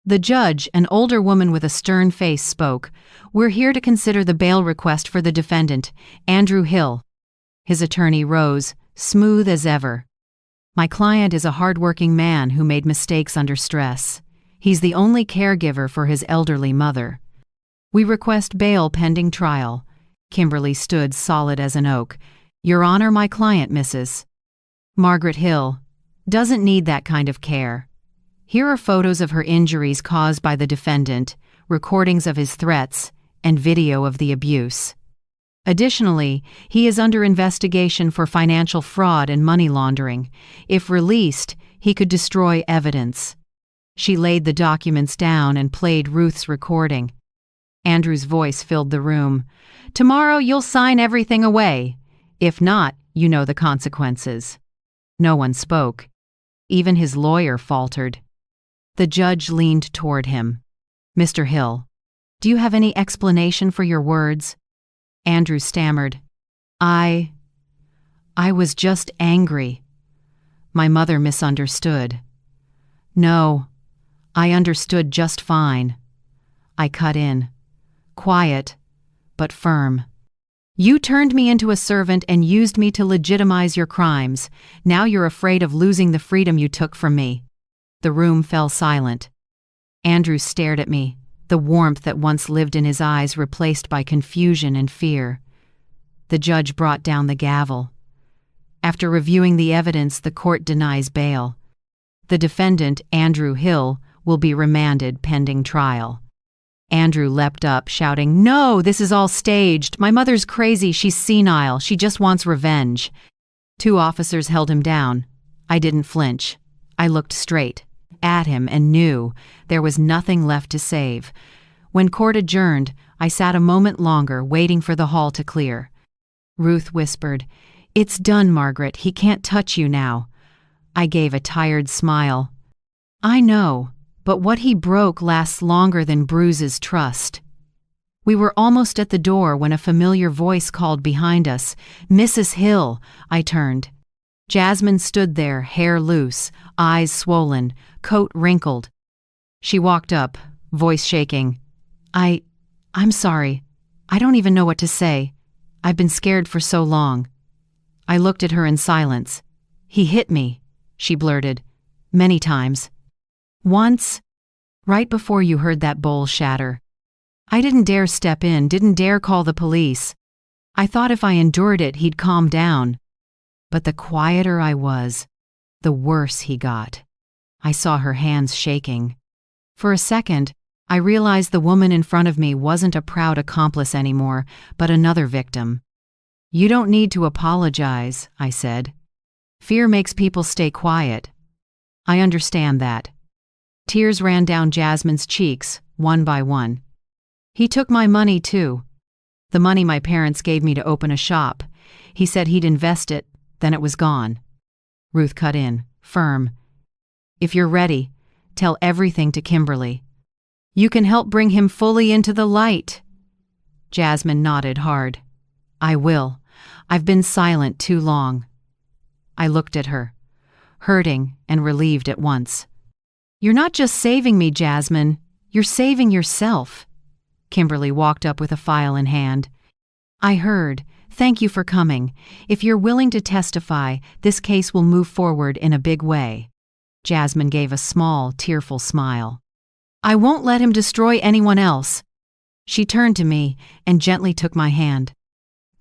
The judge, an older woman with a stern face, spoke. "We're here to consider the bail request for the defendant, Andrew Hill." His attorney rose, smooth as ever. "My client is a hard-working man who made mistakes under stress. He's the only caregiver for his elderly mother. We request bail pending trial." Kimberly stood solid as an oak. "Your Honor, my client, Mrs. Margaret Hill, doesn't need that kind of care. Here are photos of her injuries caused by the defendant, recordings of his threats, and video of the abuse. Additionally, he is under investigation for financial fraud and money laundering. If released, he could destroy evidence." She laid the documents down and played Ruth's recording. Andrew's voice filled the room. "Tomorrow you'll sign everything away. If not, you know the consequences." No one spoke. Even his lawyer faltered. The judge leaned toward him. "Mr. Hill, do you have any explanation for your words?" Andrew stammered. I was just angry. My mother misunderstood." "No, I understood just fine." I cut in, quiet, but firm. "You turned me into a servant and used me to legitimize your crimes. Now you're afraid of losing the freedom you took from me." The room fell silent. Andrew stared at me, the warmth that once lived in his eyes replaced by confusion and fear. The judge brought down the gavel. After reviewing the evidence, the court denies bail. The defendant, Andrew Hill, will be remanded pending trial. Andrew leapt up, shouting, "No, this is all staged. My mother's crazy. She's senile. She just wants revenge." 2 officers held him down. I didn't flinch. I looked straight at him and knew there was nothing left to save. When court adjourned, I sat a moment longer, waiting for the hall to clear. Ruth whispered, "It's done, Margaret. He can't touch you now." I gave a tired smile. "I know, but what he broke lasts longer than bruises trust." We were almost at the door when a familiar voice called behind us, "Mrs. Hill." I turned. Jasmine stood there, hair loose, eyes swollen, coat wrinkled. She walked up, voice shaking. I'm sorry. I don't even know what to say. I've been scared for so long." I looked at her in silence. "He hit me," she blurted. "Many times. Once, right before you heard that bowl shatter. I didn't dare step in, didn't dare call the police. I thought if I endured it, he'd calm down. But the quieter I was, the worse he got." I saw her hands shaking. For a second, I realized the woman in front of me wasn't a proud accomplice anymore, but another victim. "You don't need to apologize," I said. "Fear makes people stay quiet." "I understand that." Tears ran down Jasmine's cheeks, one by one. "He took my money, too. The money my parents gave me to open a shop. He said he'd invest it, then it was gone." Ruth cut in, firm. If you're ready, tell everything to Kimberly. You can help bring him fully into the light." Jasmine nodded hard. "I will. I've been silent too long." I looked at her, hurting and relieved at once. "You're not just saving me, Jasmine. You're saving yourself." Kimberly walked up with a file in hand. "I heard. Thank you for coming. If you're willing to testify, this case will move forward in a big way." Jasmine gave a small, tearful smile. "I won't let him destroy anyone else." She turned to me and gently took my hand.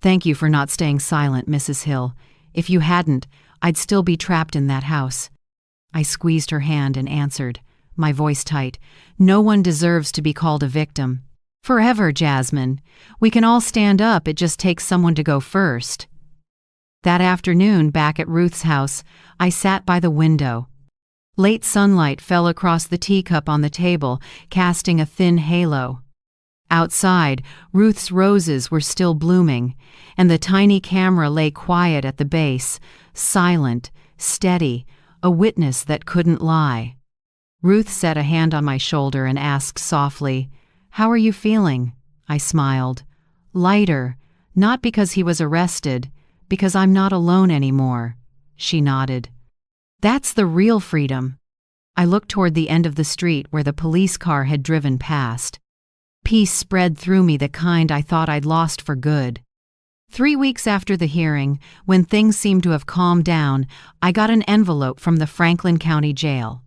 "Thank you for not staying silent, Mrs. Hill. If you hadn't, I'd still be trapped in that house." I squeezed her hand and answered, my voice tight, "No one deserves to be called a victim." "Forever, Jasmine. We can all stand up, it just takes someone to go first." That afternoon, back at Ruth's house, I sat by the window. Late sunlight fell across the teacup on the table, casting a thin halo. Outside, Ruth's roses were still blooming, and the tiny camera lay quiet at the base, silent, steady, a witness that couldn't lie. Ruth set a hand on my shoulder and asked softly, "How are you feeling?" I smiled. "Lighter, not because he was arrested, because I'm not alone anymore." She nodded. "That's the real freedom." I looked toward the end of the street where the police car had driven past. Peace spread through me, the kind I thought I'd lost for good. 3 weeks after the hearing, when things seemed to have calmed down, I got an envelope from the Franklin County Jail.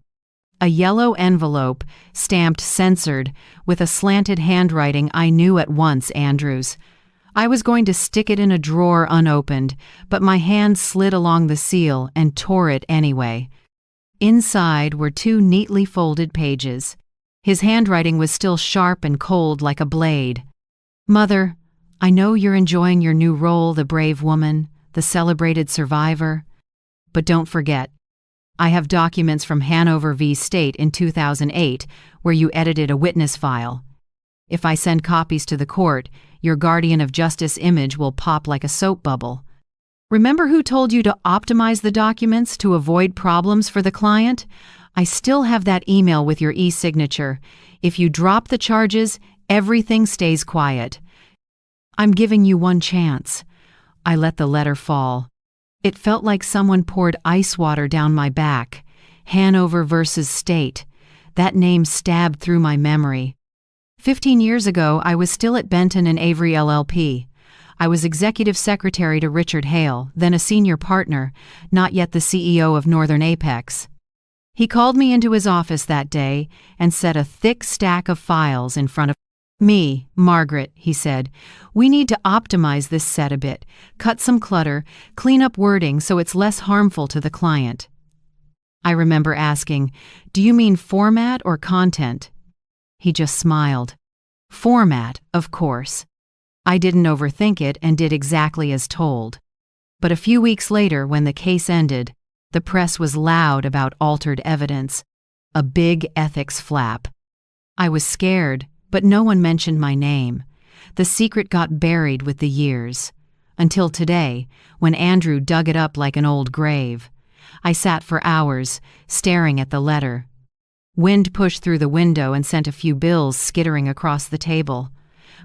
A yellow envelope, stamped censored, with a slanted handwriting I knew at once Andrew's. I was going to stick it in a drawer unopened, but my hand slid along the seal and tore it anyway. Inside were 2 neatly folded pages. His handwriting was still sharp and cold like a blade. "Mother, I know you're enjoying your new role, the brave woman, the celebrated survivor. But don't forget, I have documents from Hanover v. State in 2008 where you edited a witness file. If I send copies to the court, your guardian of justice image will pop like a soap bubble. Remember who told you to optimize the documents to avoid problems for the client? I still have that email with your e-signature. If you drop the charges, everything stays quiet. I'm giving you one chance." I let the letter fall. It felt like someone poured ice water down my back. Hanover versus State. That name stabbed through my memory. 15 years ago, I was still at Benton and Avery LLP. I was executive secretary to Richard Hale, then a senior partner, not yet the CEO of Northern Apex. He called me into his office that day and set a thick stack of files in front of me. "Margaret," he said, "we need to optimize this set a bit, cut some clutter, clean up wording so it's less harmful to the client." I remember asking, "Do you mean format or content?" He just smiled. "Format, of course." I didn't overthink it and did exactly as told. But a few weeks later, when the case ended, the press was loud about altered evidence, a big ethics flap. I was scared, but no one mentioned my name. The secret got buried with the years. Until today, when Andrew dug it up like an old grave. I sat for hours, staring at the letter. Wind pushed through the window and sent a few bills skittering across the table.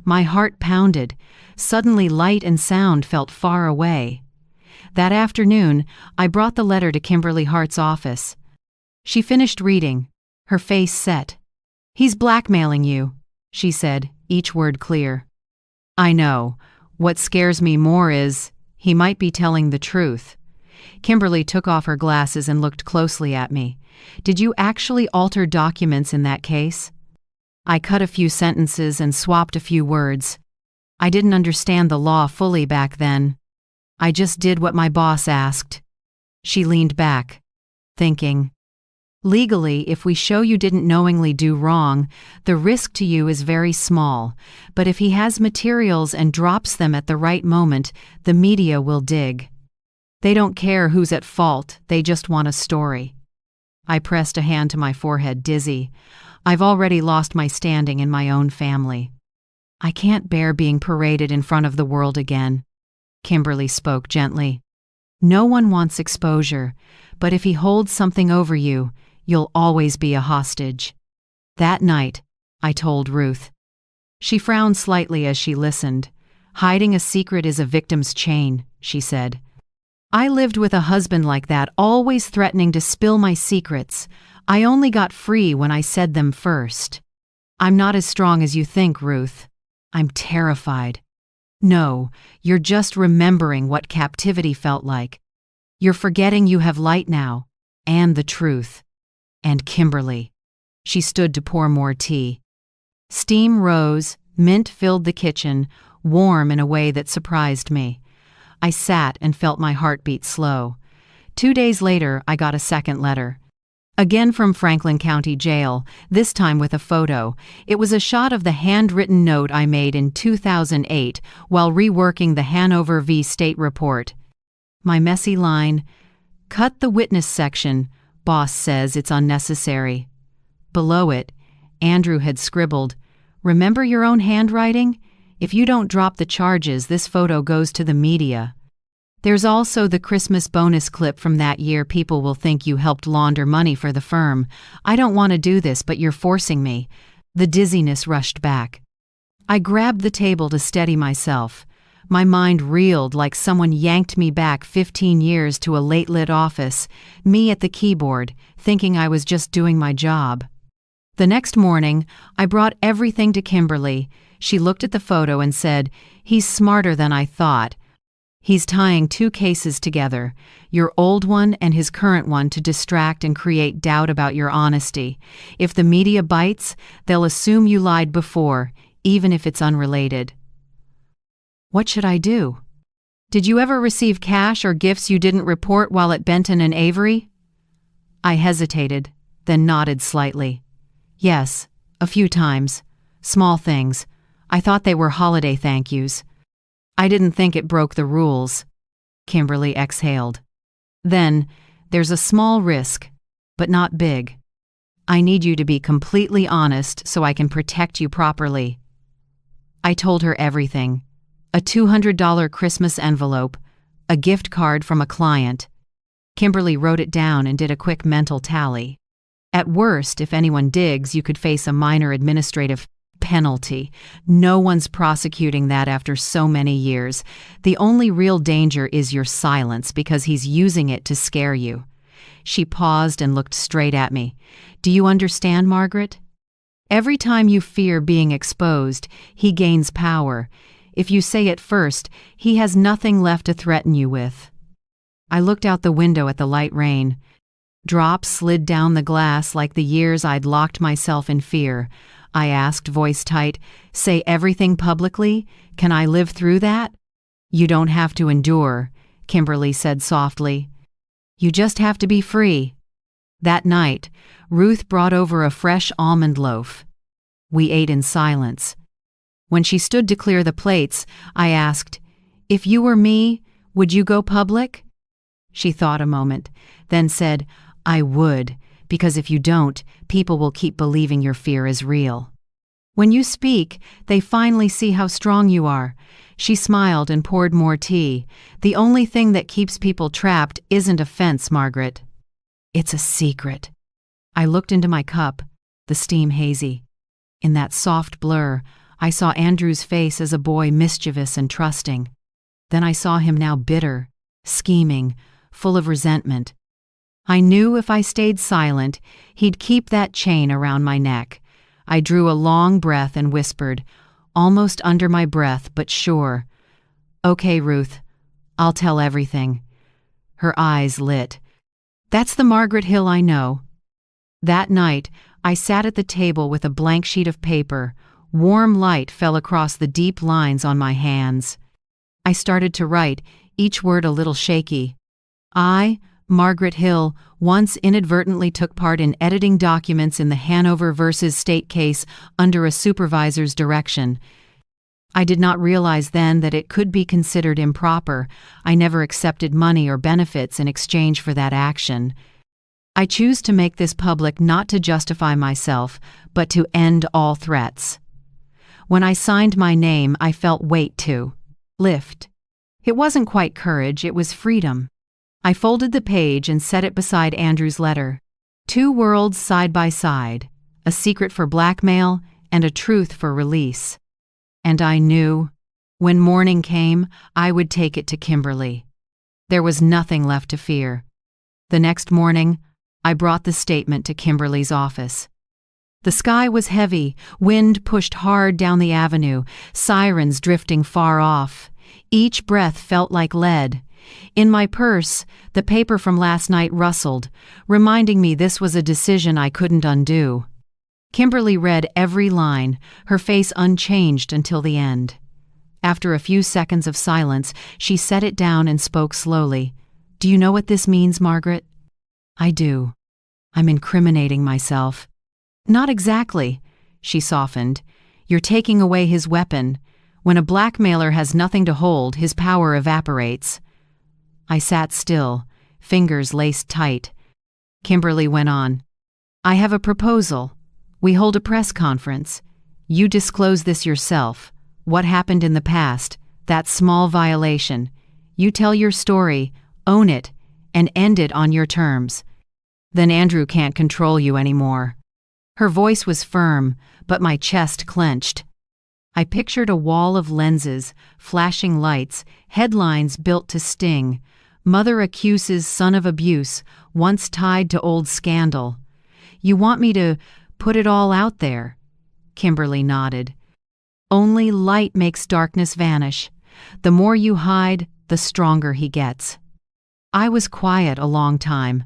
My heart pounded. Suddenly light and sound felt far away. That afternoon, I brought the letter to Kimberly Hart's office. She finished reading, her face set. "He's blackmailing you," she said, each word clear. "I know. What scares me more is, he might be telling the truth." Kimberly took off her glasses and looked closely at me. "Did you actually alter documents in that case?" I cut a few sentences and swapped a few words. I didn't understand the law fully back then. I just did what my boss asked. She leaned back, thinking. "Legally, if we show you didn't knowingly do wrong, the risk to you is very small. But if he has materials and drops them at the right moment, the media will dig. They don't care who's at fault, they just want a story." I pressed a hand to my forehead, dizzy. I've already lost my standing in my own family. I can't bear being paraded in front of the world again. Kimberly spoke gently. "No one wants exposure, but if he holds something over you, You'll always be a hostage." That night, I told Ruth. She frowned slightly as she listened. "Hiding a secret is a victim's chain," she said. "I lived with a husband like that, always threatening to spill my secrets. I only got free when I said them first. I'm not as strong as you think, Ruth. I'm terrified." "No, you're just remembering what captivity felt like. You're forgetting you have light now, and the truth. And Kimberly." She stood to pour more tea. Steam rose, mint filled the kitchen, warm in a way that surprised me. I sat and felt my heartbeat slow. 2 days later, I got a second letter. Again from Franklin County Jail, this time with a photo. It was a shot of the handwritten note I made in 2008 while reworking the Hanover v. State report. My messy line, "Cut the witness section. Boss says it's unnecessary." Below it, Andrew had scribbled, "Remember your own handwriting? If you don't drop the charges, this photo goes to the media." There's also the Christmas bonus clip from that year. "People will think you helped launder money for the firm. I don't want to do this, but you're forcing me." The dizziness rushed back. I grabbed the table to steady myself. My mind reeled like someone yanked me back 15 years to a late-lit office, me at the keyboard, thinking I was just doing my job. The next morning, I brought everything to Kimberly. She looked at the photo and said, "He's smarter than I thought. He's tying 2 cases together, your old one and his current one, to distract and create doubt about your honesty. If the media bites, they'll assume you lied before, even if it's unrelated." What should I do? "Did you ever receive cash or gifts you didn't report while at Benton and Avery?" I hesitated, then nodded slightly. "Yes, a few times. Small things. I thought they were holiday thank yous. I didn't think it broke the rules." Kimberly exhaled. "Then, there's a small risk, but not big. I need you to be completely honest so I can protect you properly." I told her everything. A $200 Christmas envelope, a gift card from a client. Kimberly wrote it down and did a quick mental tally. At worst, if anyone digs, you could face a minor administrative penalty. No one's prosecuting that after so many years. The only real danger is your silence, because he's using it to scare you. She paused and looked straight at me. "Do you understand, Margaret? Every time you fear being exposed, he gains power. If you say it first, he has nothing left to threaten you with." I looked out the window at the light rain. Drops slid down the glass like the years I'd locked myself in fear. I asked, voice tight, "Say everything publicly? Can I live through that?" "You don't have to endure," Kimberly said softly. "You just have to be free." That night, Ruth brought over a fresh almond loaf. We ate in silence. When she stood to clear the plates, I asked, "If you were me, would you go public?" She thought a moment, then said, "I would, because if you don't, people will keep believing your fear is real. When you speak, they finally see how strong you are." She smiled and poured more tea. "The only thing that keeps people trapped isn't offense, Margaret. It's a secret." I looked into my cup, the steam hazy. In that soft blur, I saw Andrew's face as a boy, mischievous and trusting. Then I saw him now bitter, scheming, full of resentment. I knew if I stayed silent, he'd keep that chain around my neck. I drew a long breath and whispered, almost under my breath but sure, "Okay, Ruth, I'll tell everything." Her eyes lit. "That's the Margaret Hill I know." That night, I sat at the table with a blank sheet of paper. Warm light fell across the deep lines on my hands. I started to write, each word a little shaky. I, Margaret Hill, once inadvertently took part in editing documents in the Hanover versus State case under a supervisor's direction. I did not realize then that it could be considered improper. I never accepted money or benefits in exchange for that action. I choose to make this public not to justify myself, but to end all threats. When I signed my name, I felt weight to lift. It wasn't quite courage, it was freedom. I folded the page and set it beside Andrew's letter. Two worlds side by side, a secret for blackmail and a truth for release. And I knew, when morning came, I would take it to Kimberly. There was nothing left to fear. The next morning, I brought the statement to Kimberly's office. The sky was heavy, wind pushed hard down the avenue, sirens drifting far off. Each breath felt like lead. In my purse, the paper from last night rustled, reminding me this was a decision I couldn't undo. Kimberly read every line, her face unchanged until the end. After a few seconds of silence, she set it down and spoke slowly. "Do you know what this means, Margaret?" "I do. I'm incriminating myself." "Not exactly," she softened. "You're taking away his weapon. When a blackmailer has nothing to hold, his power evaporates." I sat still, fingers laced tight. Kimberly went on. "I have a proposal. We hold a press conference. You disclose this yourself. What happened in the past, that small violation. You tell your story, own it, and end it on your terms. Then Andrew can't control you anymore." Her voice was firm, but my chest clenched. I pictured a wall of lenses, flashing lights, headlines built to sting. Mother accuses son of abuse, once tied to old scandal. "You want me to put it all out there?" Kimberly nodded. "Only light makes darkness vanish. The more you hide, the stronger he gets." I was quiet a long time.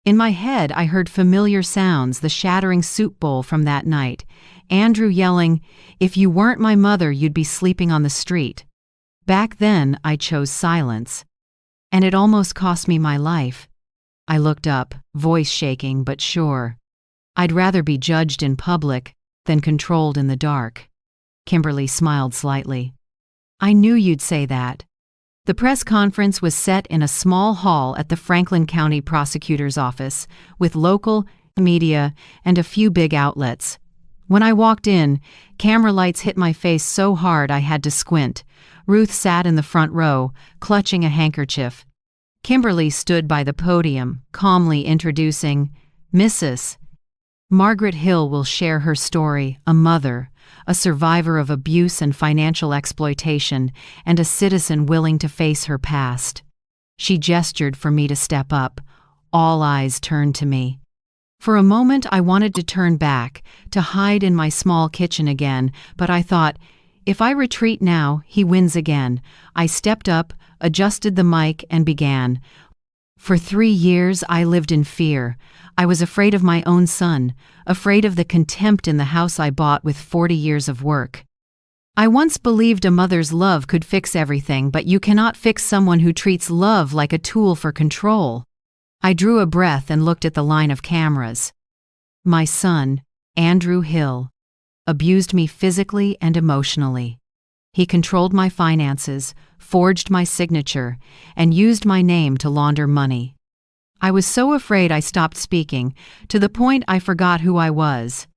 In my head, I heard familiar sounds, the shattering soup bowl from that night. Andrew yelling, "If you weren't my mother, you'd be sleeping on the street." Back then, I chose silence. And it almost cost me my life. I looked up, voice shaking but sure. I'd rather be judged in public than controlled in the dark. Kimberly smiled slightly. "I knew you'd say that." The press conference was set in a small hall at the Franklin County Prosecutor's Office, with local media and a few big outlets. When I walked in, camera lights hit my face so hard I had to squint. Ruth sat in the front row, clutching a handkerchief. Kimberly stood by the podium, calmly introducing, "Mrs. Margaret Hill will share her story, a mother, a survivor of abuse and financial exploitation, and a citizen willing to face her past." She gestured for me to step up. All eyes turned to me. For a moment I wanted to turn back, to hide in my small kitchen again, but I thought, if I retreat now, he wins again. I stepped up, adjusted the mic, and began. "For 3 years I lived in fear. I was afraid of my own son, afraid of the contempt in the house I bought with 40 years of work. I once believed a mother's love could fix everything, but you cannot fix someone who treats love like a tool for control." I drew a breath and looked at the line of cameras. My son, Andrew Hill, abused me physically and emotionally. He controlled my finances, forged my signature, and used my name to launder money. I was so afraid I stopped speaking, to the point I forgot who I was.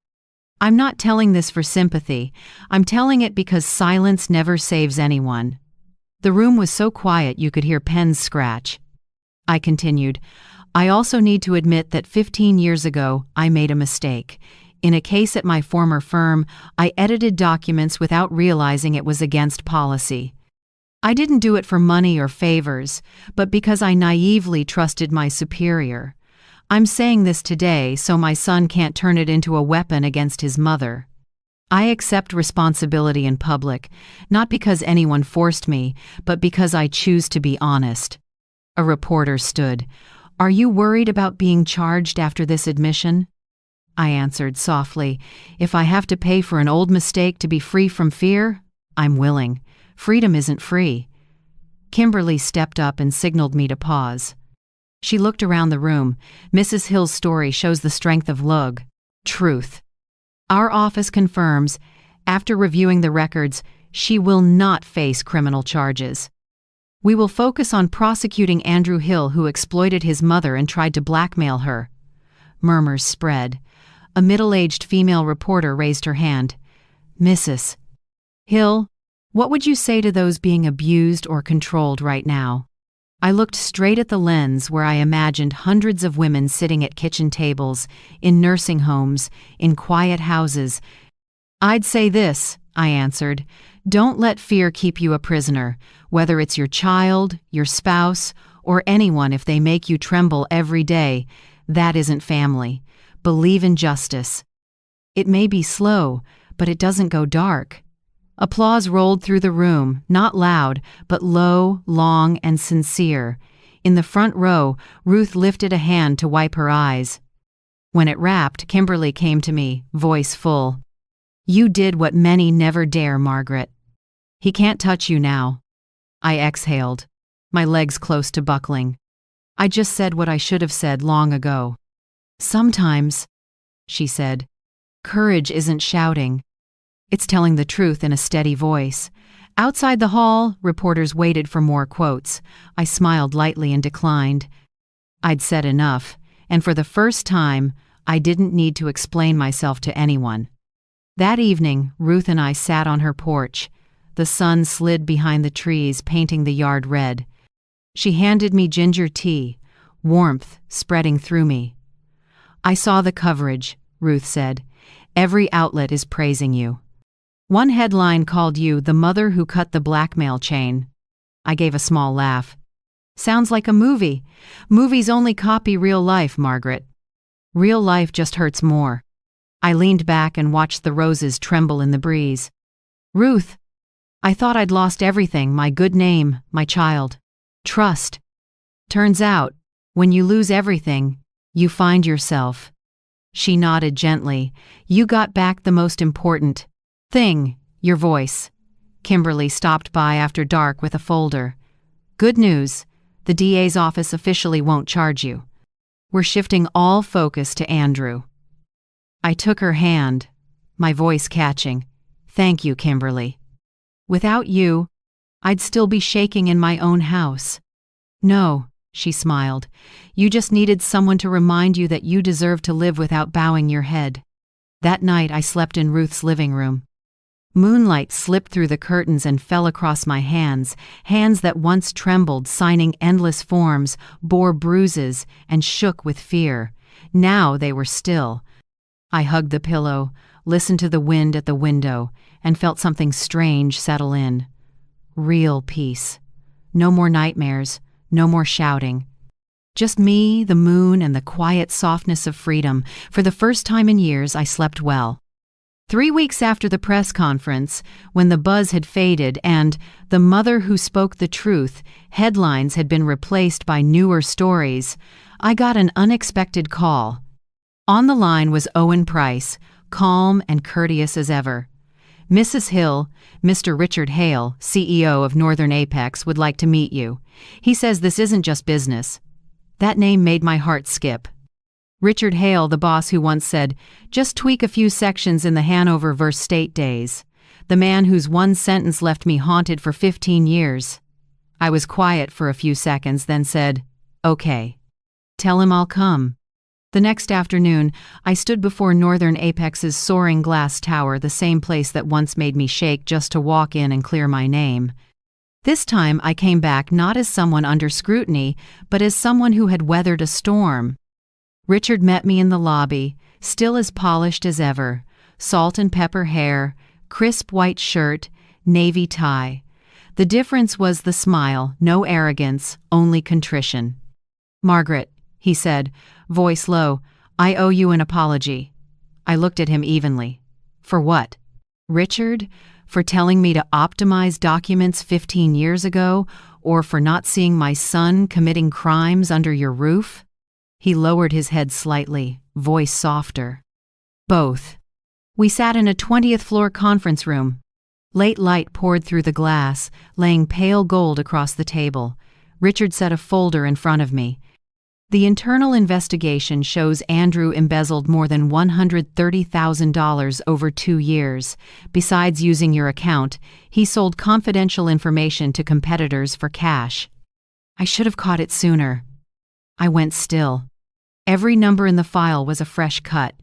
I'm not telling this for sympathy. I'm telling it because silence never saves anyone. The room was so quiet you could hear pens scratch. I continued, "I also need to admit that 15 years ago, I made a mistake. In a case at my former firm, I edited documents without realizing it was against policy. I didn't do it for money or favors, but because I naively trusted my superior. I'm saying this today so my son can't turn it into a weapon against his mother. I accept responsibility in public, not because anyone forced me, but because I choose to be honest." A reporter stood. "Are you worried about being charged after this admission?" I answered softly, "If I have to pay for an old mistake to be free from fear, I'm willing. Freedom isn't free." Kimberly stepped up and signaled me to pause. She looked around the room. "Mrs. Hill's story shows the strength of lug. Truth. Our office confirms, after reviewing the records, she will not face criminal charges. We will focus on prosecuting Andrew Hill, who exploited his mother and tried to blackmail her." Murmurs spread. A middle-aged female reporter raised her hand. "Mrs. Hill, what would you say to those being abused or controlled right now?" I looked straight at the lens where I imagined hundreds of women sitting at kitchen tables, in nursing homes, in quiet houses. "I'd say this," I answered. "Don't let fear keep you a prisoner, whether it's your child, your spouse, or anyone. If they make you tremble every day, that isn't family. Believe in justice. It may be slow, but it doesn't go dark." Applause rolled through the room, not loud, but low, long, and sincere. In the front row, Ruth lifted a hand to wipe her eyes. When it wrapped, Kimberly came to me, voice full. "You did what many never dare, Margaret. He can't touch you now." I exhaled, my legs close to buckling. I just said what I should have said long ago. "Sometimes," she said, "courage isn't shouting. It's telling the truth in a steady voice." Outside the hall, reporters waited for more quotes. I smiled lightly and declined. I'd said enough, and for the first time, I didn't need to explain myself to anyone. That evening, Ruth and I sat on her porch. The sun slid behind the trees, painting the yard red. She handed me ginger tea, warmth spreading through me. "I saw the coverage," Ruth said. "Every outlet is praising you. One headline called you the mother who cut the blackmail chain." I gave a small laugh. "Sounds like a movie. Movies only copy real life, Margaret. Real life just hurts more." I leaned back and watched the roses tremble in the breeze. "Ruth, I thought I'd lost everything, my good name, my child. Trust. Turns out, when you lose everything, you find yourself." She nodded gently. "You got back the most important thing, your voice." Kimberly stopped by after dark with a folder. "Good news, the DA's office officially won't charge you. We're shifting all focus to Andrew." I took her hand, my voice catching. "Thank you, Kimberly. Without you, I'd still be shaking in my own house." "No," she smiled. "You just needed someone to remind you that you deserve to live without bowing your head." That night I slept in Ruth's living room. Moonlight slipped through the curtains and fell across my hands, hands that once trembled, signing endless forms, bore bruises, and shook with fear. Now they were still. I hugged the pillow, listened to the wind at the window, and felt something strange settle in. Real peace. No more nightmares, no more shouting. Just me, the moon, and the quiet softness of freedom. For the first time in years, I slept well. 3 weeks after the press conference, when the buzz had faded and "The Mother Who Spoke the Truth" headlines had been replaced by newer stories, I got an unexpected call. On the line was Owen Price, calm and courteous as ever. "Mrs. Hill, Mr. Richard Hale, CEO of Northern Apex, would like to meet you. He says this isn't just business." That name made my heart skip. Richard Hale, the boss who once said, "Just tweak a few sections in the Hanover v. State days." The man whose one sentence left me haunted for 15 years. I was quiet for a few seconds, then said, "Okay. Tell him I'll come." The next afternoon, I stood before Northern Apex's soaring glass tower, the same place that once made me shake just to walk in and clear my name. This time I came back not as someone under scrutiny, but as someone who had weathered a storm. Richard met me in the lobby, still as polished as ever, salt and pepper hair, crisp white shirt, navy tie. The difference was the smile, no arrogance, only contrition. "Margaret," he said, voice low, "I owe you an apology." I looked at him evenly. "For what?" "Richard, for telling me to optimize documents 15 years ago, or for not seeing my son committing crimes under your roof?" He lowered his head slightly, voice softer. "Both." We sat in a 20th floor conference room. Late light poured through the glass, laying pale gold across the table. Richard set a folder in front of me. "The internal investigation shows Andrew embezzled more than $130,000 over 2 years. Besides using your account, he sold confidential information to competitors for cash." I should have caught it sooner. I went still. Every number in the file was a fresh cut.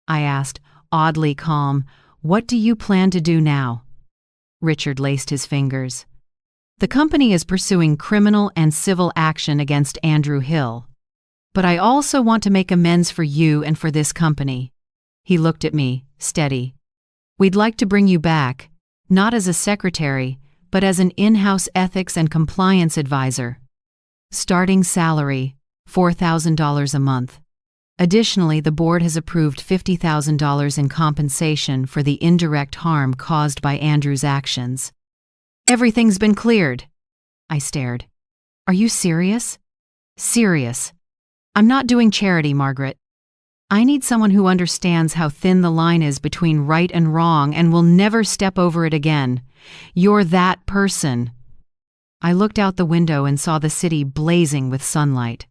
I asked, oddly calm, "What do you plan to do now?" Richard laced his fingers. The company is pursuing criminal and civil action against Andrew Hill. But I also want to make amends for you and for this company." He looked at me, steady. "We'd like to bring you back, not as a secretary, but as an in-house ethics and compliance advisor. Starting salary, $4,000 a month. Additionally, the board has approved $50,000 in compensation for the indirect harm caused by Andrew's actions." "Everything's been cleared." I stared. "Are you serious?" "Serious. I'm not doing charity, Margaret. I need someone who understands how thin the line is between right and wrong and will never step over it again. You're that person." I looked out the window and saw the city blazing with sunlight.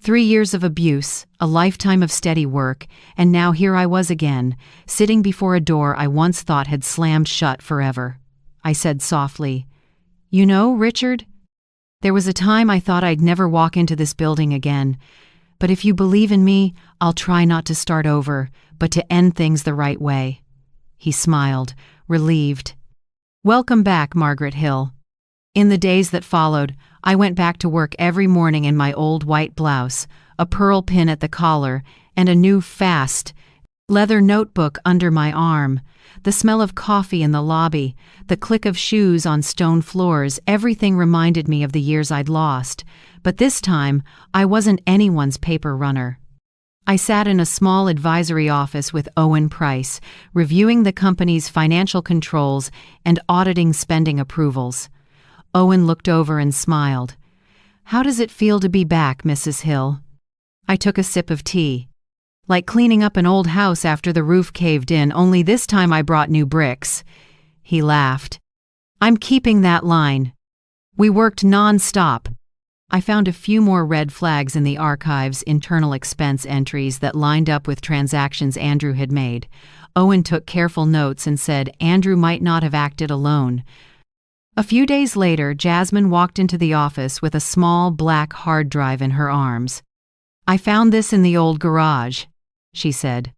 3 years of abuse, a lifetime of steady work, and now here I was again, sitting before a door I once thought had slammed shut forever. I said softly, "You know, Richard, there was a time I thought I'd never walk into this building again. But if you believe in me, I'll try not to start over, but to end things the right way." He smiled, relieved. "Welcome back, Margaret Hill." In the days that followed, I went back to work every morning in my old white blouse, a pearl pin at the collar, and a new fast leather notebook under my arm. The smell of coffee in the lobby, the click of shoes on stone floors, everything reminded me of the years I'd lost. But this time, I wasn't anyone's paper runner. I sat in a small advisory office with Owen Price, reviewing the company's financial controls and auditing spending approvals. Owen looked over and smiled. "How does it feel to be back, Mrs. Hill?" I took a sip of tea. "Like cleaning up an old house after the roof caved in, only this time I brought new bricks." He laughed. "I'm keeping that line. We worked non-stop." I found a few more red flags in the archive's internal expense entries that lined up with transactions Andrew had made. Owen took careful notes and said Andrew might not have acted alone. A few days later, Jasmine walked into the office with a small black hard drive in her arms. "I found this in the old garage," she said.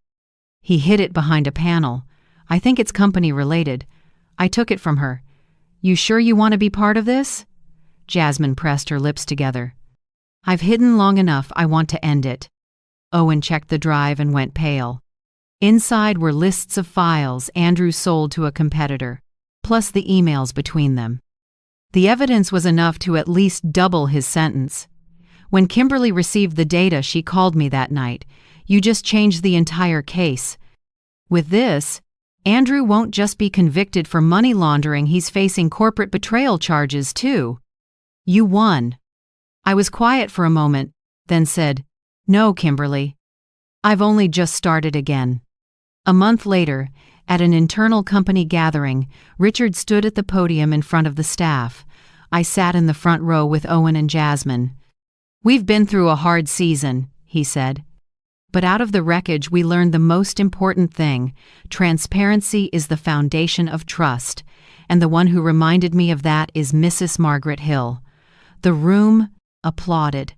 "He hid it behind a panel. I think it's company related. I took it from her. You sure you want to be part of this?" Jasmine pressed her lips together. "I've hidden long enough, I want to end it." Owen checked the drive and went pale. Inside were lists of files Andrew sold to a competitor, plus the emails between them. The evidence was enough to at least double his sentence. When Kimberly received the data, she called me that night. "You just changed the entire case. With this, Andrew won't just be convicted for money laundering, he's facing corporate betrayal charges too. You won." I was quiet for a moment, then said, "No, Kimberly. I've only just started again." A month later, at an internal company gathering, Richard stood at the podium in front of the staff. I sat in the front row with Owen and Jasmine. "We've been through a hard season," he said. "But out of the wreckage we learned the most important thing. Transparency is the foundation of trust. And the one who reminded me of that is Mrs. Margaret Hill." The room applauded.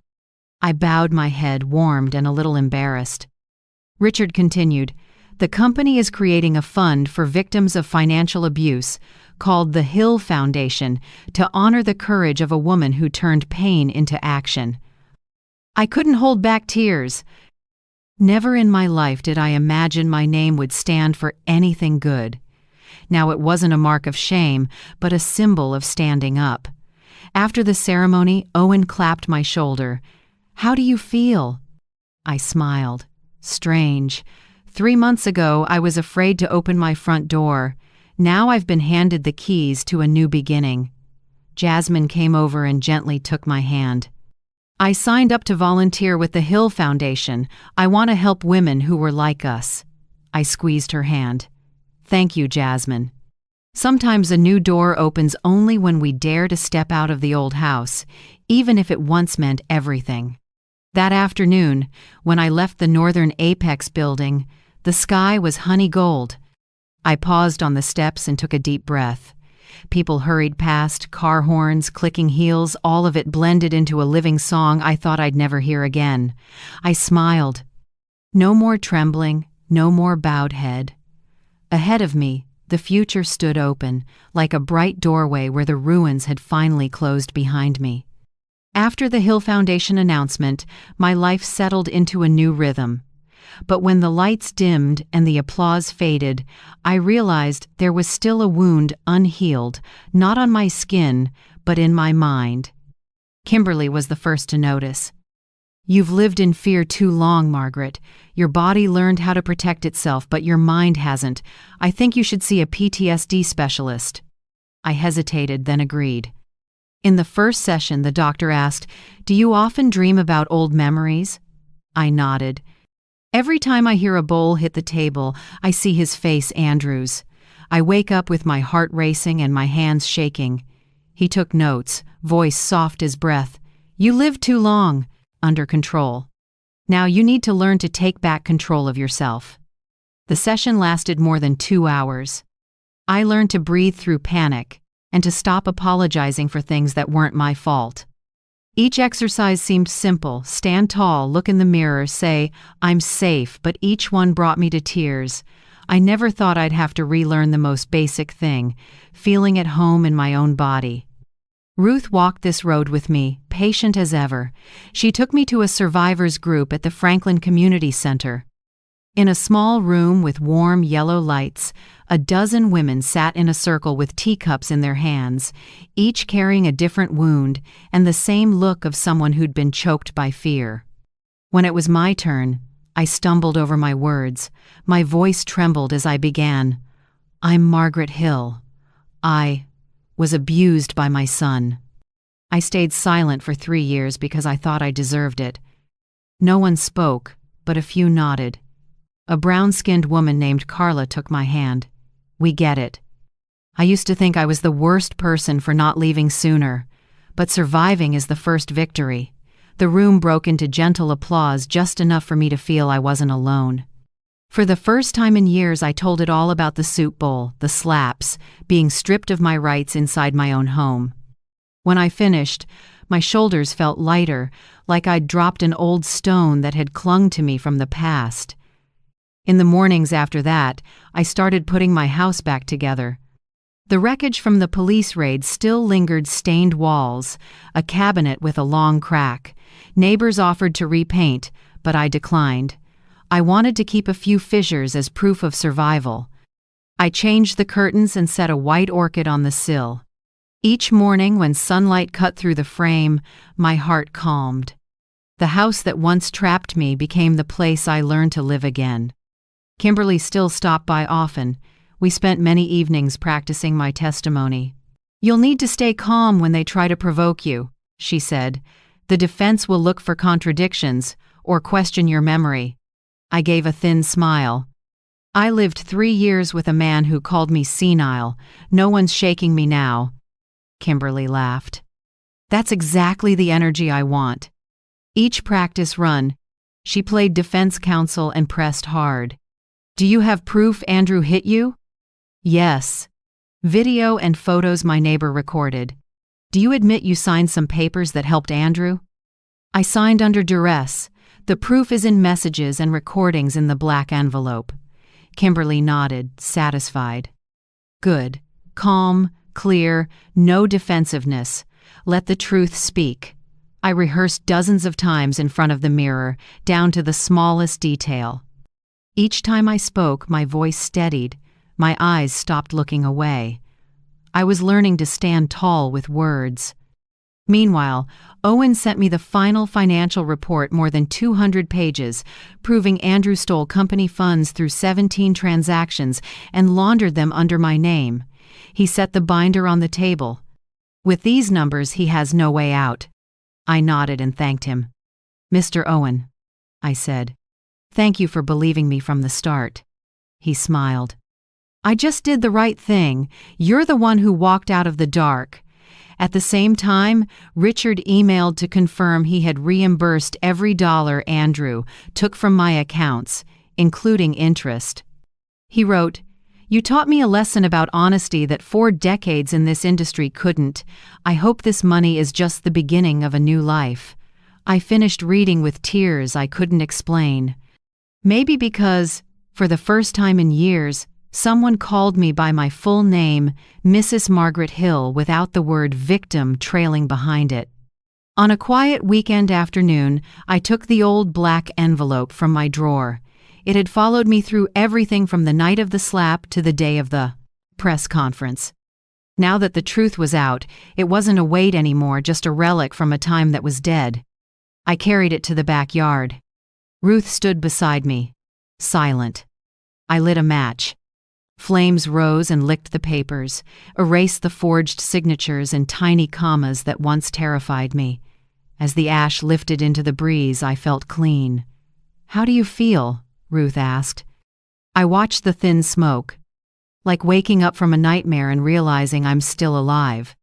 I bowed my head, warmed and a little embarrassed. Richard continued, "The company is creating a fund for victims of financial abuse called the Hill Foundation to honor the courage of a woman who turned pain into action." I couldn't hold back tears. Never in my life did I imagine my name would stand for anything good. Now it wasn't a mark of shame, but a symbol of standing up. After the ceremony, Owen clapped my shoulder. "How do you feel?" I smiled. Strange. 3 months ago, I was afraid to open my front door. Now I've been handed the keys to a new beginning. Jasmine came over and gently took my hand. "I signed up to volunteer with the Hill Foundation. I want to help women who were like us." I squeezed her hand. "Thank you, Jasmine. Sometimes a new door opens only when we dare to step out of the old house, even if it once meant everything." That afternoon, when I left the Northern Apex building, the sky was honey gold. I paused on the steps and took a deep breath. People hurried past, car horns, clicking heels, all of it blended into a living song I thought I'd never hear again. I smiled. No more trembling, no more bowed head. Ahead of me, The future stood open, like a bright doorway where the ruins had finally closed behind me. After the Hill Foundation announcement, my life settled into a new rhythm. But when the lights dimmed and the applause faded, I realized there was still a wound unhealed, not on my skin, but in my mind. Kimberly was the first to notice. "You've lived in fear too long, Margaret. Your body learned how to protect itself, but your mind hasn't. I think you should see a PTSD specialist." I hesitated, then agreed. In the first session, the doctor asked, "Do you often dream about old memories?" I nodded. "Every time I hear a bowl hit the table, I see his face, Andrew's. I wake up with my heart racing and my hands shaking." He took notes, voice soft as breath. "You lived too long. Under control. Now you need to learn to take back control of yourself." The session lasted more than 2 hours. I learned to breathe through panic and to stop apologizing for things that weren't my fault. Each exercise seemed simple: stand tall, look in the mirror, say, "I'm safe," but each one brought me to tears. I never thought I'd have to relearn the most basic thing: feeling at home in my own body. Ruth walked this road with me, patient as ever. She took me to a survivors group at the Franklin Community Center. In a small room with warm yellow lights, a dozen women sat in a circle with teacups in their hands, each carrying a different wound and the same look of someone who'd been choked by fear. When it was my turn, I stumbled over my words. My voice trembled as I began. "I'm Margaret Hill. I was abused by my son." I stayed silent for 3 years because I thought I deserved it. No one spoke, but a few nodded. A brown-skinned woman named Carla took my hand. "We get it. I used to think I was the worst person for not leaving sooner, but surviving is the first victory." The room broke into gentle applause, just enough for me to feel I wasn't alone. For the first time in years, I told it all about the soup bowl, the slaps, being stripped of my rights inside my own home. When I finished, my shoulders felt lighter, like I'd dropped an old stone that had clung to me from the past. In the mornings after that, I started putting my house back together. The wreckage from the police raid still lingered: stained walls, a cabinet with a long crack. Neighbors offered to repaint, but I declined. I wanted to keep a few fissures as proof of survival. I changed the curtains and set a white orchid on the sill. Each morning, when sunlight cut through the frame, my heart calmed. The house that once trapped me became the place I learned to live again. Kimberly still stopped by often. We spent many evenings practicing my testimony. "You'll need to stay calm when they try to provoke you," she said. "The defense will look for contradictions or question your memory." I gave a thin smile. "I lived 3 years with a man who called me senile. No one's shaking me now." Kimberly laughed. "That's exactly the energy I want." Each practice run, she played defense counsel and pressed hard. "Do you have proof Andrew hit you?" "Yes. Video and photos my neighbor recorded." "Do you admit you signed some papers that helped Andrew?" "I signed under duress. The proof is in messages and recordings in the black envelope." Kimberly nodded, satisfied. "Good. Calm, clear, no defensiveness. Let the truth speak." I rehearsed dozens of times in front of the mirror, down to the smallest detail. Each time I spoke, my voice steadied. My eyes stopped looking away. I was learning to stand tall with words. Meanwhile, Owen sent me the final financial report, more than 200 pages, proving Andrew stole company funds through 17 transactions and laundered them under my name. He set the binder on the table. "With these numbers, he has no way out." I nodded and thanked him. "Mr. Owen," I said, "thank you for believing me from the start." He smiled. "I just did the right thing. You're the one who walked out of the dark." At the same time, Richard emailed to confirm he had reimbursed every dollar Andrew took from my accounts, including interest. He wrote, "You taught me a lesson about honesty that 4 decades in this industry couldn't. I hope this money is just the beginning of a new life." I finished reading with tears I couldn't explain. Maybe because, for the first time in years, Someone called me by my full name, Mrs. Margaret Hill, without the word victim trailing behind it. On a quiet weekend afternoon, I took the old black envelope from my drawer. It had followed me through everything from the night of the slap to the day of the press conference. Now that the truth was out, it wasn't a weight anymore, just a relic from a time that was dead. I carried it to the backyard. Ruth stood beside me, silent. I lit a match. Flames rose and licked the papers, erased the forged signatures and tiny commas that once terrified me. As the ash lifted into the breeze, I felt clean. "How do you feel?" Ruth asked. I watched the thin smoke, like waking up from a nightmare and realizing I'm still alive.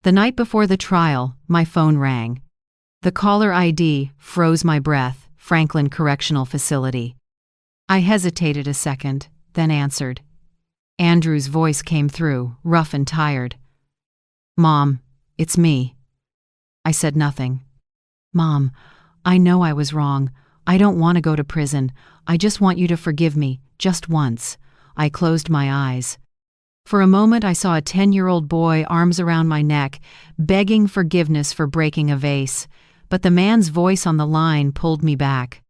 The night before the trial, my phone rang. The caller ID froze my breath, Franklin Correctional Facility. I hesitated a second, then answered. Andrew's voice came through, rough and tired. "Mom, it's me." I said nothing. "Mom, I know I was wrong. I don't want to go to prison. I just want you to forgive me, just once." I closed my eyes. For a moment I saw a 10-year-old boy, arms around my neck, begging forgiveness for breaking a vase, but the man's voice on the line pulled me back.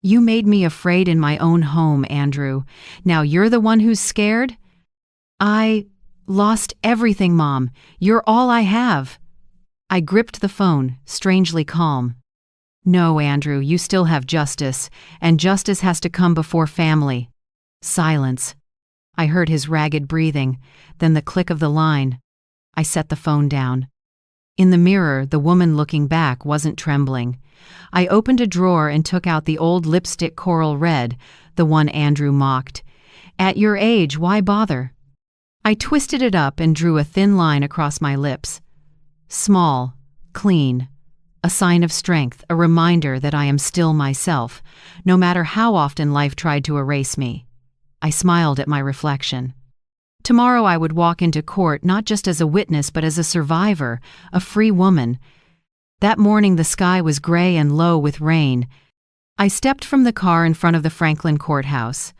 "You made me afraid in my own home, Andrew. Now you're the one who's scared?" "I lost everything, Mom. You're all I have." I gripped the phone, strangely calm. "No, Andrew, you still have justice, and justice has to come before family." Silence. I heard his ragged breathing, then the click of the line. I set the phone down. In the mirror, the woman looking back wasn't trembling. I opened a drawer and took out the old lipstick coral red, the one Andrew mocked. "At your age, why bother?" I twisted it up and drew a thin line across my lips. Small, clean, a sign of strength, a reminder that I am still myself, no matter how often life tried to erase me. I smiled at my reflection. Tomorrow I would walk into court not just as a witness but as a survivor, a free woman. That morning the sky was gray and low with rain. I stepped from the car in front of the Franklin courthouse.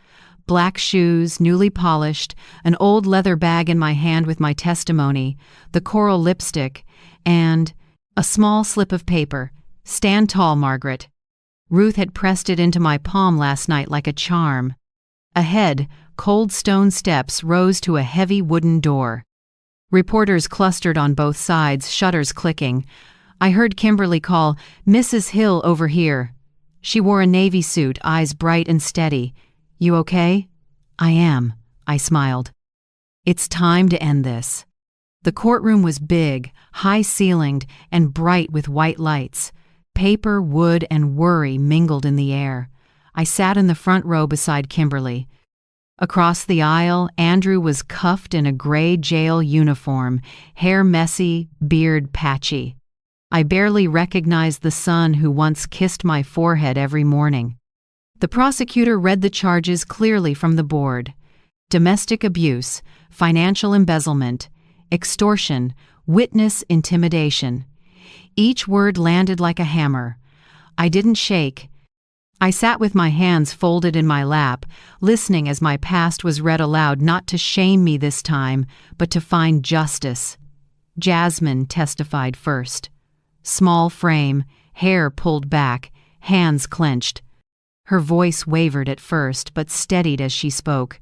Black shoes, newly polished, an old leather bag in my hand with my testimony, the coral lipstick, and a small slip of paper. "Stand tall, Margaret." Ruth had pressed it into my palm last night like a charm. Ahead, cold stone steps rose to a heavy wooden door. Reporters clustered on both sides, shutters clicking. I heard Kimberly call, "Mrs. Hill, over here." She wore a navy suit, eyes bright and steady. "You okay?" "I am," I smiled. "It's time to end this." The courtroom was big, high-ceilinged, and bright with white lights. Paper, wood, and worry mingled in the air. I sat in the front row beside Kimberly. Across the aisle, Andrew was cuffed in a gray jail uniform, hair messy, beard patchy. I barely recognized the son who once kissed my forehead every morning. The prosecutor read the charges clearly from the board. Domestic abuse, financial embezzlement, extortion, witness intimidation. Each word landed like a hammer. I didn't shake. I sat with my hands folded in my lap, listening as my past was read aloud, not to shame me this time, but to find justice. Jasmine testified first. Small frame, hair pulled back, hands clenched. Her voice wavered at first, but steadied as she spoke.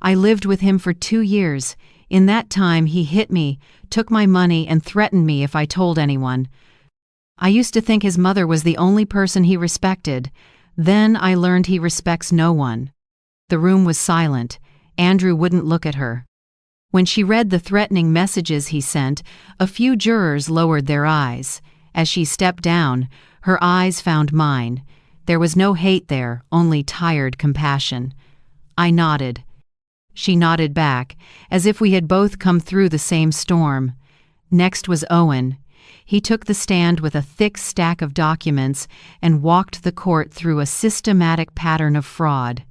"I lived with him for 2 years. In that time, he hit me, took my money, and threatened me if I told anyone. I used to think his mother was the only person he respected. Then I learned he respects no one." The room was silent. Andrew wouldn't look at her. When she read the threatening messages he sent, a few jurors lowered their eyes. As she stepped down, her eyes found mine. There was no hate there, only tired compassion. I nodded. She nodded back, as if we had both come through the same storm. Next was Owen. He took the stand with a thick stack of documents and walked the court through a systematic pattern of fraud.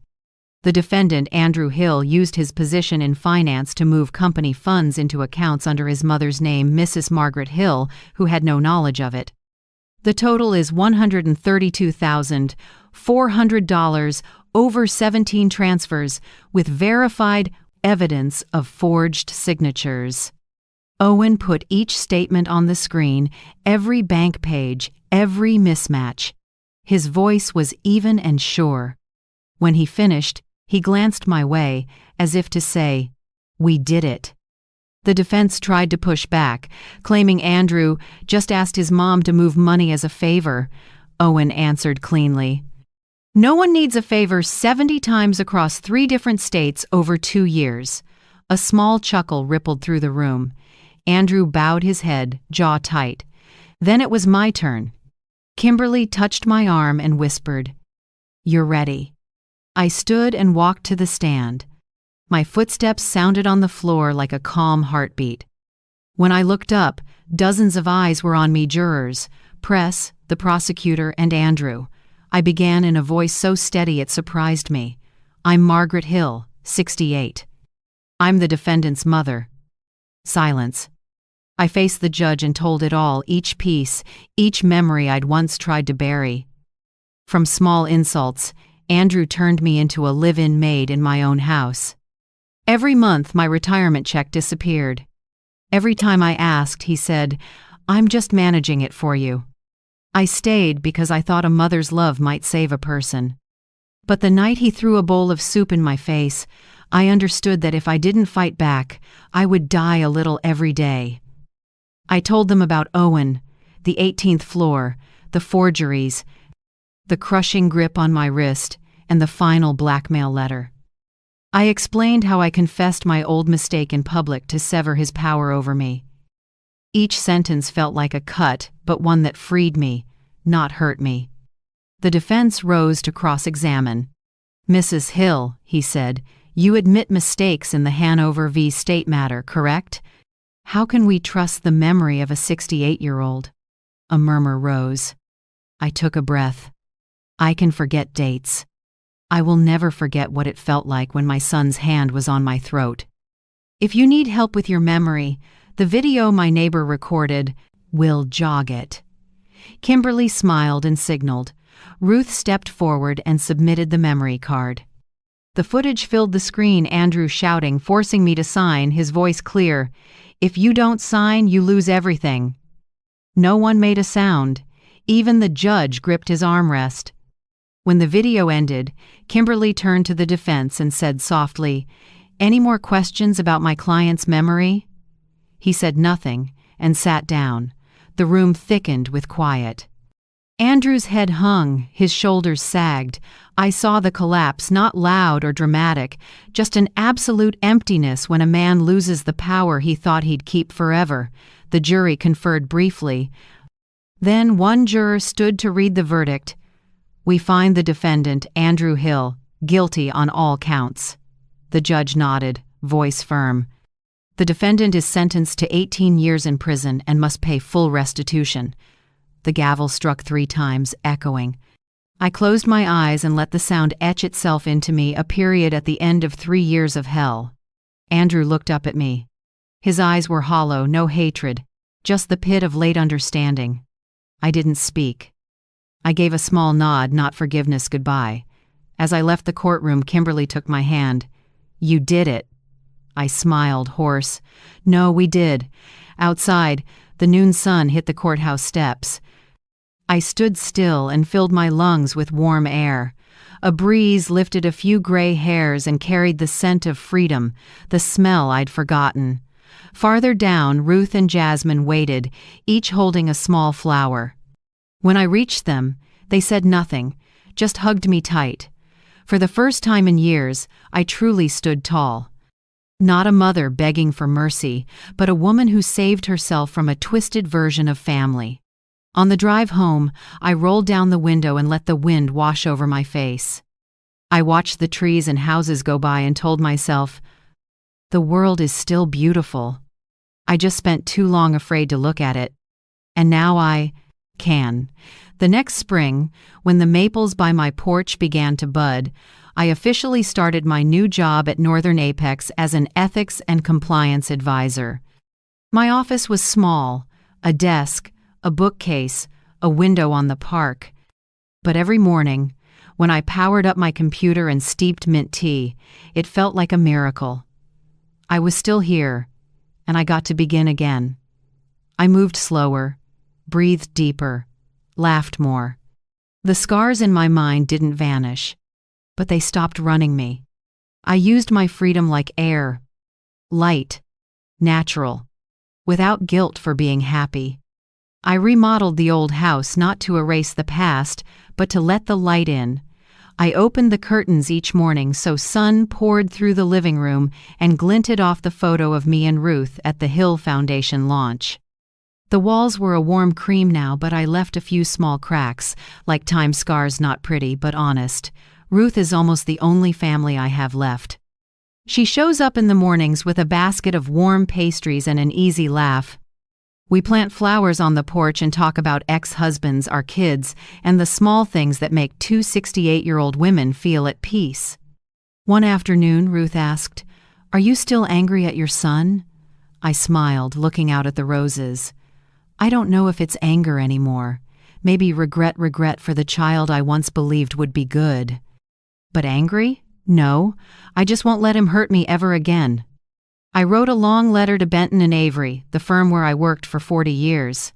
The defendant, Andrew Hill, used his position in finance to move company funds into accounts under his mother's name, Mrs. Margaret Hill, who had no knowledge of it. The total is $132,400 over 17 transfers with verified evidence of forged signatures. Owen put each statement on the screen, every bank page, every mismatch. His voice was even and sure. When he finished, he glanced my way, as if to say, "We did it." The defense tried to push back, claiming Andrew just asked his mom to move money as a favor. Owen answered cleanly, "No one needs a favor 70 times across 3 different states over 2 years." A small chuckle rippled through the room. Andrew bowed his head, jaw tight. Then it was my turn. Kimberly touched my arm and whispered, "You're ready." I stood and walked to the stand. My footsteps sounded on the floor like a calm heartbeat. When I looked up, dozens of eyes were on me, jurors, press, the prosecutor, and Andrew. I began in a voice so steady it surprised me. "I'm Margaret Hill, 68. I'm the defendant's mother." Silence. I faced the judge and told it all, each piece, each memory I'd once tried to bury. From small insults, Andrew turned me into a live-in maid in my own house. Every month, my retirement check disappeared. Every time I asked, he said, "I'm just managing it for you." I stayed because I thought a mother's love might save a person. But the night he threw a bowl of soup in my face, I understood that if I didn't fight back, I would die a little every day. I told them about Owen, the 18th floor, the forgeries, the crushing grip on my wrist, and the final blackmail letter. I explained how I confessed my old mistake in public to sever his power over me. Each sentence felt like a cut, but one that freed me, not hurt me. The defense rose to cross-examine. "Mrs. Hill," he said, "you admit mistakes in the Hanover v. State matter, correct? How can we trust the memory of a 68-year-old? A murmur rose. I took a breath. I can forget dates. I will never forget what it felt like when my son's hand was on my throat. If you need help with your memory, the video my neighbor recorded will jog it. Kimberly smiled and signaled. Ruth stepped forward and submitted the memory card. The footage filled the screen, Andrew shouting, forcing me to sign, his voice clear. "If you don't sign, you lose everything." No one made a sound. Even the judge gripped his armrest. When the video ended, Kimberly turned to the defense and said softly, "Any more questions about my client's memory?" He said nothing and sat down. The room thickened with quiet. Andrew's head hung, his shoulders sagged. I saw the collapse, not loud or dramatic, just an absolute emptiness when a man loses the power he thought he'd keep forever. The jury conferred briefly. Then one juror stood to read the verdict. "We find the defendant, Andrew Hill, guilty on all counts." The judge nodded, voice firm. "The defendant is sentenced to 18 years in prison and must pay full restitution." The gavel struck 3 times, echoing. I closed my eyes and let the sound etch itself into me, a period at the end of 3 years of hell. Andrew looked up at me. His eyes were hollow, no hatred, just the pit of late understanding. I didn't speak. I gave a small nod, not forgiveness, goodbye. As I left the courtroom, Kimberly took my hand. "You did it." I smiled, hoarse. "No, we did." Outside, the noon sun hit the courthouse steps. I stood still and filled my lungs with warm air. A breeze lifted a few gray hairs and carried the scent of freedom, the smell I'd forgotten. Farther down, Ruth and Jasmine waited, each holding a small flower. When I reached them, they said nothing, just hugged me tight. For the first time in years, I truly stood tall. Not a mother begging for mercy, but a woman who saved herself from a twisted version of family. On the drive home, I rolled down the window and let the wind wash over my face. I watched the trees and houses go by and told myself, the world is still beautiful. I just spent too long afraid to look at it. And now I can. The next spring, when the maples by my porch began to bud, I officially started my new job at Northern Apex as an ethics and compliance advisor. My office was small, a desk, a bookcase, a window on the park. But every morning, When I powered up my computer and steeped mint tea, it felt like a miracle. I was still here, and I got to begin again. I moved slower, breathed deeper, laughed more. The scars in my mind didn't vanish, but they stopped running me. I used my freedom like air, light, natural, without guilt for being happy. I remodeled the old house not to erase the past, but to let the light in. I opened the curtains each morning so sun poured through the living room and glinted off the photo of me and Ruth at the Hill Foundation launch. The walls were a warm cream now, but I left a few small cracks, like time scars, not pretty but honest. Ruth is almost the only family I have left. She shows up in the mornings with a basket of warm pastries and an easy laugh. We plant flowers on the porch and talk about ex-husbands, our kids, and the small things that make two 68-year-old women feel at peace. One afternoon, Ruth asked, "Are you still angry at your son?" I smiled, looking out at the roses. I don't know if it's anger anymore. Maybe regret for the child I once believed would be good. But angry? No, I just won't let him hurt me ever again. I wrote a long letter to Benton and Avery, the firm where I worked for 40 years.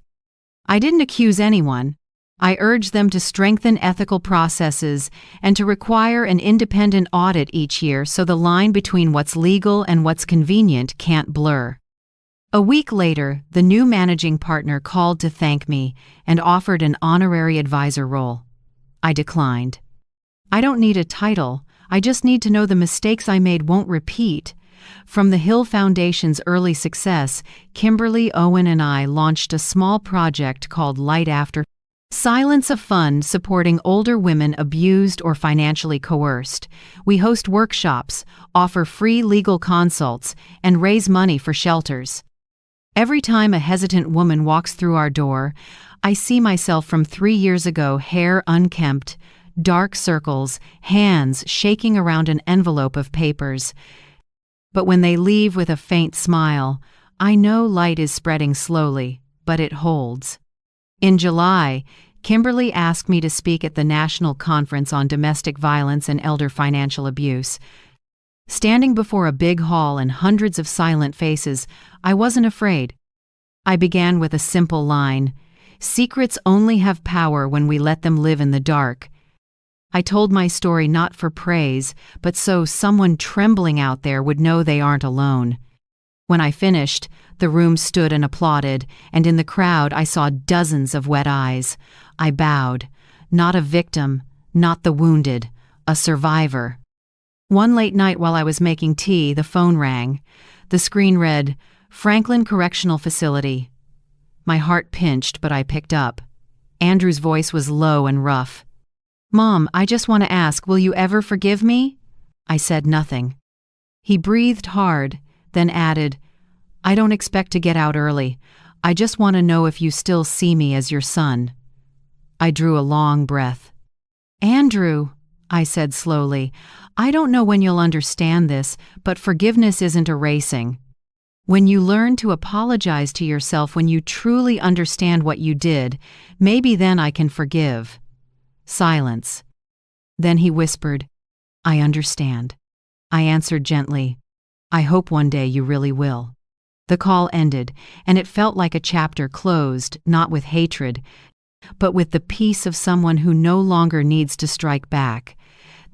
I didn't accuse anyone. I urged them to strengthen ethical processes and to require an independent audit each year so the line between what's legal and what's convenient can't blur. A week later, the new managing partner called to thank me and offered an honorary advisor role. I declined. I don't need a title, I just need to know the mistakes I made won't repeat. From the Hill Foundation's early success, Kimberly, Owen, and I launched a small project called Light After Silence, a fund supporting older women abused or financially coerced. We host workshops, offer free legal consults, and raise money for shelters. Every time a hesitant woman walks through our door, I see myself from 3 years ago, hair unkempt, dark circles, hands shaking around an envelope of papers. But when they leave with a faint smile, I know light is spreading slowly, but it holds. In July, Kimberly asked me to speak at the National Conference on Domestic Violence and Elder Financial Abuse. Standing before a big hall and hundreds of silent faces, I wasn't afraid. I began with a simple line: "Secrets only have power when we let them live in the dark." I told my story not for praise, but so someone trembling out there would know they aren't alone. When I finished, the room stood and applauded, and in the crowd I saw dozens of wet eyes. I bowed. Not a victim, not the wounded, a survivor. One late night while I was making tea, the phone rang. The screen read, "Franklin Correctional Facility." My heart pinched, but I picked up. Andrew's voice was low and rough. "Mom, I just want to ask, will you ever forgive me?" I said nothing. He breathed hard, then added, "I don't expect to get out early. I just want to know if you still see me as your son." I drew a long breath. "Andrew," I said slowly, "I don't know when you'll understand this, but forgiveness isn't erasing. When you learn to apologize to yourself, when you truly understand what you did, maybe then I can forgive." Silence. Then he whispered, "I understand." I answered gently, "I hope one day you really will." The call ended, and it felt like a chapter closed, not with hatred, but with the peace of someone who no longer needs to strike back.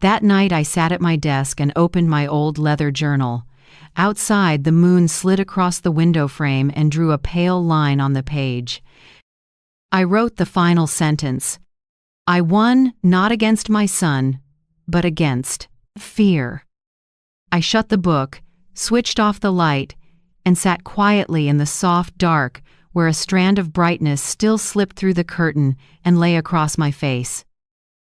That night I sat at my desk and opened my old leather journal. Outside, the moon slid across the window frame and drew a pale line on the page. I wrote the final sentence. I won not against my son, but against fear. I shut the book, switched off the light, and sat quietly in the soft dark where a strand of brightness still slipped through the curtain and lay across my face.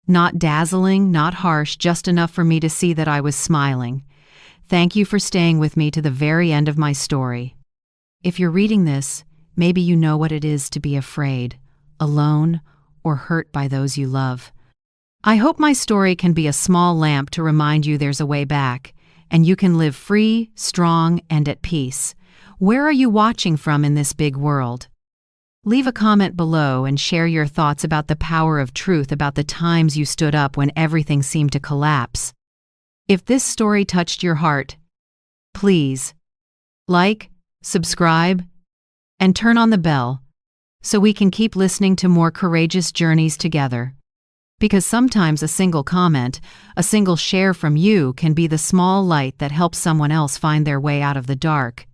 Not dazzling, not harsh, just enough for me to see that I was smiling. Thank you for staying with me to the very end of my story. If you're reading this, maybe you know what it is to be afraid, alone, or hurt by those you love. I hope my story can be a small lamp to remind you there's a way back, and you can live free, strong, and at peace. Where are you watching from in this big world? Leave a comment below and share your thoughts about the power of truth, about the times you stood up when everything seemed to collapse. If this story touched your heart, please like, subscribe, and turn on the bell so we can keep listening to more courageous journeys together. Because sometimes a single comment, a single share from you can be the small light that helps someone else find their way out of the dark.